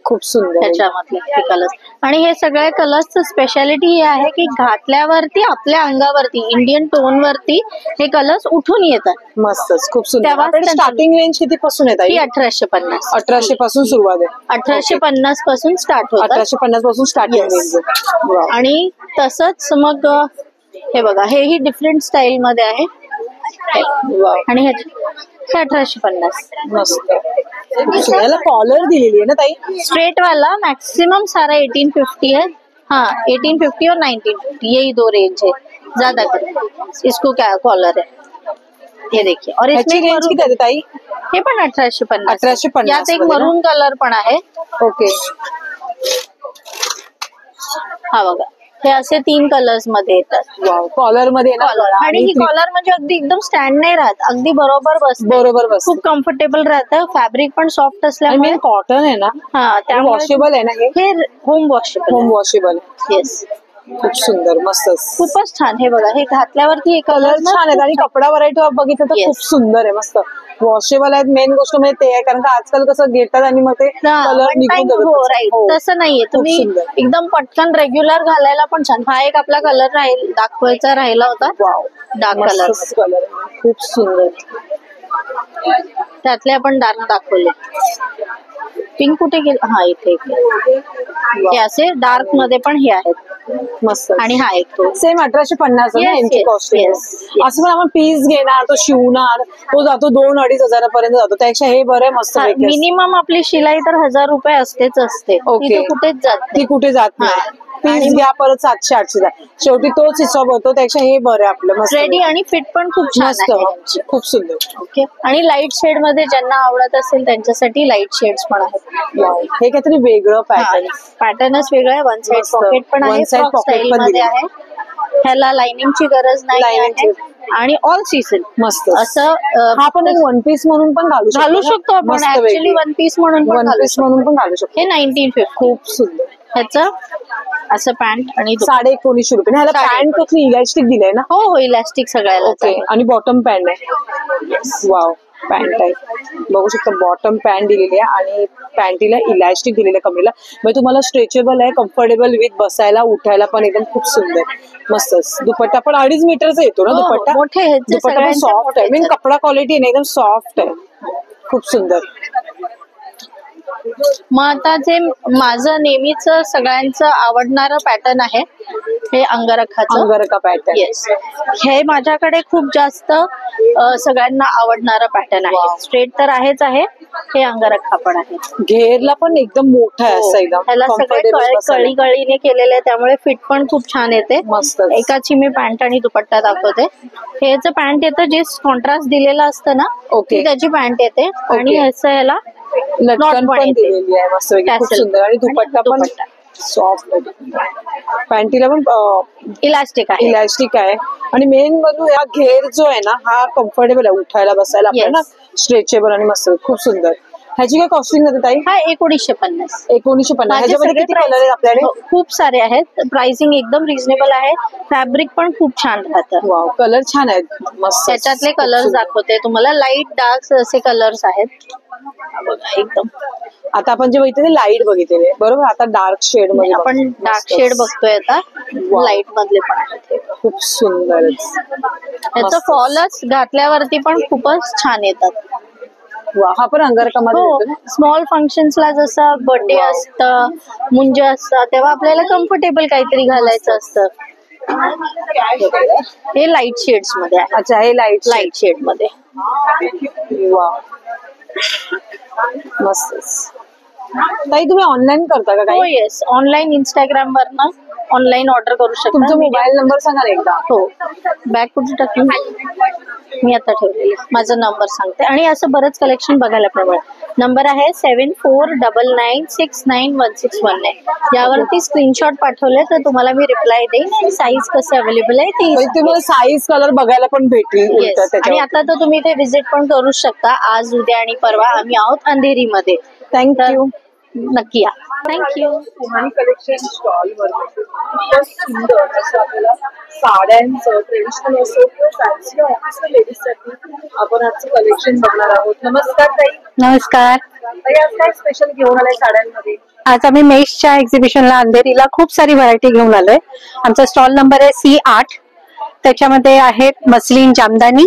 खूप सुंदर त्याच्यामधले हे कलर्स. आणि हे सगळ्या कलर्सचं स्पेशालिटी ही आहे की घातल्यावरती आपल्या अंगावरती इंडियन टोन वरती हे कलर्स उठून येतात. मस्तच, खूप सुंदर. स्टार्टिंग रेंज किती पासून येत? 1850. 1800 पासून सुरुवात आहे. 1850 पासून स्टार्ट होतं. 1850 पासून स्टार्टिंग रेंज. आणि तसंच मग हे बघा, हेही डिफरंट स्टाईल मध्ये आहे. आणि हे 1850. मस्त. याला कॉलर दिलेली आहे ना ताई? स्ट्रेट वाला मैक्सिमम सारा 1850 है. हाँ, 1850 और 1950, यही दो रेंज है. ज्यादा कर इसको क्या कॉलर है, ये देखिए. और इसमें रेंज किती आहे ताई? हे पण 1850. 1850. यात एक मरून कलर पण आहे. ओके. हा बघा, हे असे 3 कलर्स मध्ये येतात. कॉलर मध्ये आणि ही कॉलर म्हणजे अगदी एकदम स्टँड नाही राहत, अगदी बरोबर बस. खूप कम्फर्टेबल राहतं. फॅब्रिक पण सॉफ्ट असल्यामुळे. कॉटन आहे ना? हा, त्यामुळे वॉशेबल आहे ना हे? Home washable. येस. खूप सुंदर, मस्त, खूपच छान. हे बघा, हे घातल्यावरती कलर छान आहेत आणि कपडा व्हरायटी बघितलं तर खूप सुंदर आहे, मस्त. वॉशेबल आहेत. मेन गोष्ट म्हणजे ते आहे, कारण का आजकाल कसं घेतात आणि मग ते कलर निघून जातात. तसं नाहीये. तुम्ही एकदम पटकन रेग्युलर घालायला पण छान. हा एक आपला कलर दाखवायचा राहिला होता, डार्क कलर. खूप सुंदर. त्यातले आपण डार्क दाखवले. पिंक कुठे गेले? हा इथे हे असे डार्क मध्ये पण हे आहेत मस्त. आणि हा एक तो सेम 1850 Yes, यांची yes, कॉस्टिंग. yes, yes. असं पण आपण पीस घेणार, तो शिवणार, तो जातो 2-2.5 हजारापर्यंत जातो. त्यापेक्षा हे बरं आहे, मस्त. मिनिमम आपली शिलाई तर 1000 रुपये असतेच असते. ओके. ती कुठेच जात नाही. ती कुठे जात नाही. पीस घ्या परत 700-800 जा. शेवटी तोच हिशोब होतो. त्यापेक्षा हे बरं आहे आपलं. मस्त रेडी आणि फिट पण खूप छान मस्त, आहे. खूप सुंदर. ओके. आणि लाईट शेड मध्ये ज्यांना आवडत असेल त्यांच्यासाठी लाईट शेड्स पण आहेत. हे काहीतरी वेगळं पॅटर्नच वेगळं आहे. वन साइड पॉकेट पण आहे, फ्रॉक स्टाईल मध्ये आहे. ह्याला लाइनिंगची गरज नाही आहे आणि ऑल सीझन मस्त असं. हा पण एक वन पीस म्हणून पण घालू शकतो आपण. ऍक्च्युअली वन पीस म्हणून पण घालू शकतो. हे 1950 खूप सुंदर. ह्याचं असं पॅन्ट आणि 1950 रुपये. ह्याला पॅन्ट कसली इलास्टिक दिलंय ना? हो इलास्टिक सगळ्याला. ओके. आणि बॉटम पॅन्ट आहे. वाव, पॅन्ट आहे. बघू शकता बॉटम पॅन्ट दिलेली आहे आणि पॅन्टीला इलास्टिक दिलेलं आहे कमरेला. म्हणजे तुम्हाला स्ट्रेचेबल आहे, कम्फर्टेबल विथ बसायला उठायला पण एकदम खूप सुंदर. मस्त. दुपट्टा पण 2.5 मीटरचा येतो ना दुपट्टा. दुपट्टा पण सॉफ्ट आहे. मीन कपडा क्वालिटी आहे, एकदम सॉफ्ट आहे. खूप सुंदर. मग आता जे माझं नेहमीच सगळ्यांचं आवडणारं पॅटर्न आहे हे अंगरखा पॅटर्न. येस. हे माझ्याकडे खूप जास्त सगळ्यांना आवडणारं पॅटर्न आहे. स्ट्रेट तर आहेच आहे, हे अंगरखा पण आहे. घेरला पण एकदम मोठा आहे असं एकदम. ह्याला सगळे कळी कळीने केलेले आहे, त्यामुळे फिट पण खूप छान येते. मस्त. एकाची मी पॅन्ट आणि दुपट्टा दाखवते. ह्याचं पॅन्ट येतं जे कॉन्ट्रास्ट दिलेलं असतं ना, ती त्याची पॅन्ट येते आणि ह्याचं ह्याला लटकन पण दिलेली आहे मस्त. खूप सुंदर. आणि दुपट्टा पण सॉफ्ट. पॅन्टीला पण इलास्टिक आहे. आणि मेन म्हणजे हा घेर जो आहे ना, हा कम्फर्टेबल आहे उठायला बसायला आपल्याला, स्ट्रेचेबल आणि मस्त. खूप सुंदर. ह्याची काय कॉस्टिंग होते ताई? हा 1950. 1950. ह्याच्यामध्ये किती कलर आहेत आपल्याकडे? खूप सारे आहेत. प्राइसिंग एकदम रिझनेबल आहे. फॅब्रिक पण खूप छान राहतं. वाव, कलर छान आहेत. मस्त. त्याच्यातले कलर्स दाखवते तुम्हाला. लाईट डार्क असे कलर्स आहेत एकदम. आता आपण जे बघितले लाईट बघितले बरोबर. आता डार्क शेड मध्ये आपण डार्क शेड बघतोय आता. लाईट मधले पण आहेत. खूप सुंदर. याचं फॉलच घातल्यावरती पण खूपच छान येतात. हा पण अंगरखामध्ये स्मॉल फंक्शन्सला जसं बर्थडे असतं, मुंज असतं, तेव्हा आपल्याला कम्फर्टेबल काहीतरी घालायचं असतं. हे लाईट शेड्स मध्ये आहे. अच्छा, हे लाईट शेड मध्ये. वा, मस्त. ताई तुम्ही ऑनलाईन करता का? हो येस, ऑनलाईन इंस्टाग्राम वरनं ऑनलाईन ऑर्डर करू शकता. तुमचा मोबाईल नंबर सांगा एकदा. हो, बॅग कुठे टाकली मी आता ठेवलेली. माझा नंबर सांगते. आणि असं बरंच कलेक्शन बघायला मिळेल. नंबर आहे 7499691619. यावरती स्क्रीनशॉट पाठवले तर तुम्हाला मी रिप्लाय देईन. साईज कसं अवेलेबल आहे ती तुम्हाला साईज कलर बघायला पण भेटेल. आणि आता तर तुम्ही इथे व्हिजिट पण करू शकता. आज, उद्या आणि परवा आम्ही आहोत अंधेरीमध्ये. थँक्यू. नक्की या. थँक्यू. कलेक्शन स्टॉल वर सुंदर असं आपल्याला साड्यांचं ट्रेडिशनल असो किंवा फॅन्सी ऑफिसच्या लेडीजसाठी आपण आजचं कलेक्शन बघणार आहोत. नमस्कार ताई. नमस्कार. ताई, आज काय स्पेशल घेऊन आलाय साड्यांमध्ये? आज आम्ही मेशच्या एक्झिबिशनला अंधेरीला खूप सारी व्हरायटी घेऊन आलोय. आमचा स्टॉल नंबर आहे C8. त्याच्यामध्ये आहेत मस्लिन जामदानी.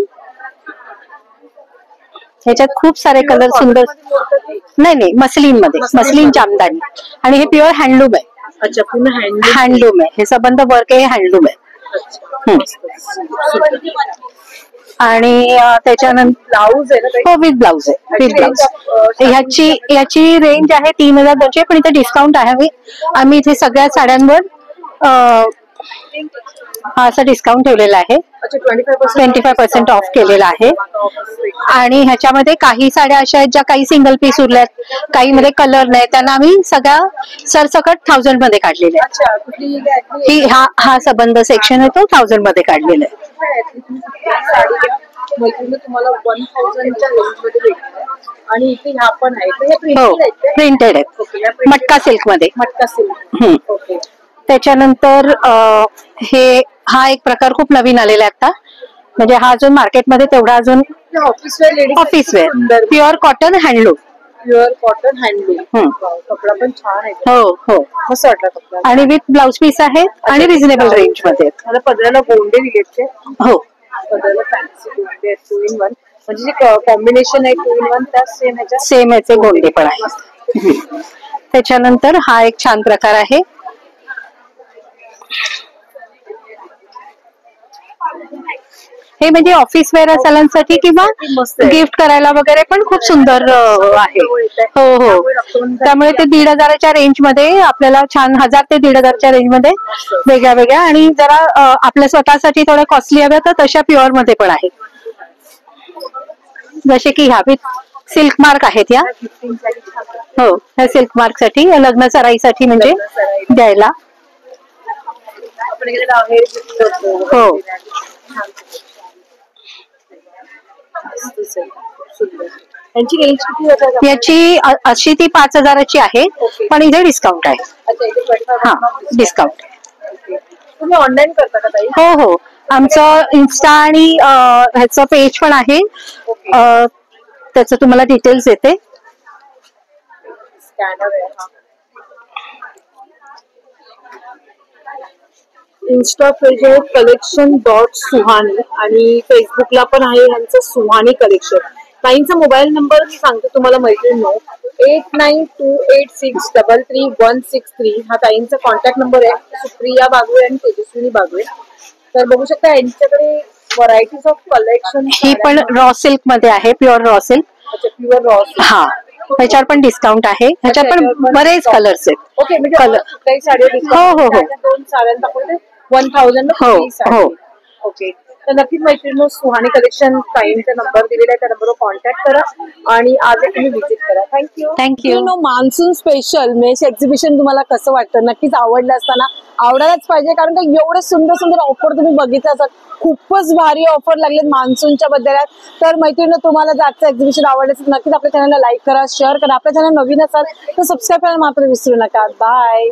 ह्याच्यात खूप सारे कलर सुंदर. नाही, मस्लिन मध्ये, मस्लिन जामदानी. आणि हे प्युअर हँडलूम आहे. अच्छा, पूर्ण हँडलूम आहे. हे संबंध वर्क आहे, हँडलूम आहे. आणि त्याच्यानंतर ब्लाऊज आहे ना? हो, विथ ब्लाऊज आहे. With blouse. याची रेंज आहे 3200, पण इथे डिस्काउंट आहे. आम्ही इथे सगळ्या साड्यांवर हा असा डिस्काउंट ठेवलेला आहे. 25% ऑफ केलेला आहे. आणि ह्याच्यामध्ये काही साड्या अशा आहेत ज्या काही सिंगल पीस उरल्यात, काही मध्ये कलर नाही, त्यांना आम्ही सगळ्या सरसकट 1000 मध्ये काढलेले आहे. हा संबंध सेक्शन आहे तो 1000 मध्ये काढलेला आहे. तुम्हाला 1000च्या रेंज मध्ये भेटतो. आणि इथे ह्या पण आहेत. हो, प्रिंटेड आहेत. मटका सिल्क मध्ये. ओके. त्याच्यानंतर हा एक प्रकार खूप नवीन आलेला आहे आता. म्हणजे हा अजून मार्केटमध्ये तेवढा अजून ऑफिसवेअर प्युअर कॉटन हँडलूम. कपडा पण छान आहे. हो, मस्त वाटला कपडा. आणि विथ ब्लाउज पीस आहेत आणि रिझनेबल रेंज मध्ये. मला पदराला गोंडे दिलेत. हो, पदराला फॅन्सी गोंडे आहेत 2 in 1. म्हणजे जे कॉम्बिनेशन आहे 2 in 1 त्या सेम ह्याच्यात सेम याचे गोंडे पण आहेत. त्याच्यानंतर हा एक छान प्रकार आहे. हे म्हणजे ऑफिस वेअर सलांसाठी किंवा गिफ्ट करायला वगैरे पण खूप सुंदर आहे. हो हो, त्यामुळे ते 1,500च्या रेंज मध्ये आपल्याला छान 1,000 ते 1,500च्या रेंज मध्ये वेगळ्या वेगळ्या आणि जरा आपल्या स्वतःसाठी थोड्या कॉस्टली हव्या तर तशा प्युअर मध्ये पण आहे. जसे की ह्या सिल्क मार्क आहेत या. हो, ह्या सिल्क मार्क साठी लग्न सराईसाठी म्हणजे द्यायला. हो, यांची रेंज किती होती? याची 80 ती 5,000ची आहे, पण इथे डिस्काउंट आहे. हा, डिस्काउंट. तुम्ही ऑनलाईन करता का ताई? हो हो, आमचं इन्स्टा आणि ह्याचं पेज पण आहे. त्याचं तुम्हाला डिटेल्स येते. स्कॅनर आहे हा. इन्स्टा पेज आहे collection.सुहानी आणि फेसबुकला पण आहे यांचं सुहानी कलेक्शन. ताईंचा मोबाईल नंबर मी सांगते तुम्हाला मैत्रिणींनो, 8928633163 हा ताईंचा कॉन्टॅक्ट नंबर आहे. सुप्रिया बागवे आणि तेजस्विनी बागवे. तर बघू शकता यांच्याकडे व्हरायटीज ऑफ कलेक्शन. ही पण रॉ सिल्क मध्ये आहे, प्युअर रॉ सिल्क. अच्छा, प्युअर रॉ सिल्क. हा, ह्याच्यावर पण डिस्काउंट आहे. ह्याच्यात पण बरेच कलर्स आहेत. ओके, म्हणजे कलर. कुठल्याही साडीवर डिस्काउंट. हो हो हो. 2 साड्यांचा आपण 1000 हो हो. ओके, तर नक्कीच मैत्रिणींनो, सुहानी कलेक्शन ताईंचा नंबर दिलेला आहे, त्या नंबरवर कॉन्टॅक्ट करा आणि आज तुम्ही व्हिजिट करा. Thank you. Monsoon special mesh exhibition तुम्हाला कसं वाटतं? नक्कीच आवडलं असताना आवडायलाच पाहिजे, कारण का एवढे सुंदर सुंदर ऑफर तुम्ही बघितलं असतात. खूपच भारी ऑफर लागलेत मान्सूनच्या बद्दल. तर मैत्रिणींनो, तुम्हाला जर आजचं एक्झिबिशन आवडलं असेल नक्कीच आपल्या चॅनलला लाईक करा, शेअर करा. आपल्या चॅनल नवीन असाल तर सबस्क्राईब करायला मात्र विसरू नका. बाय.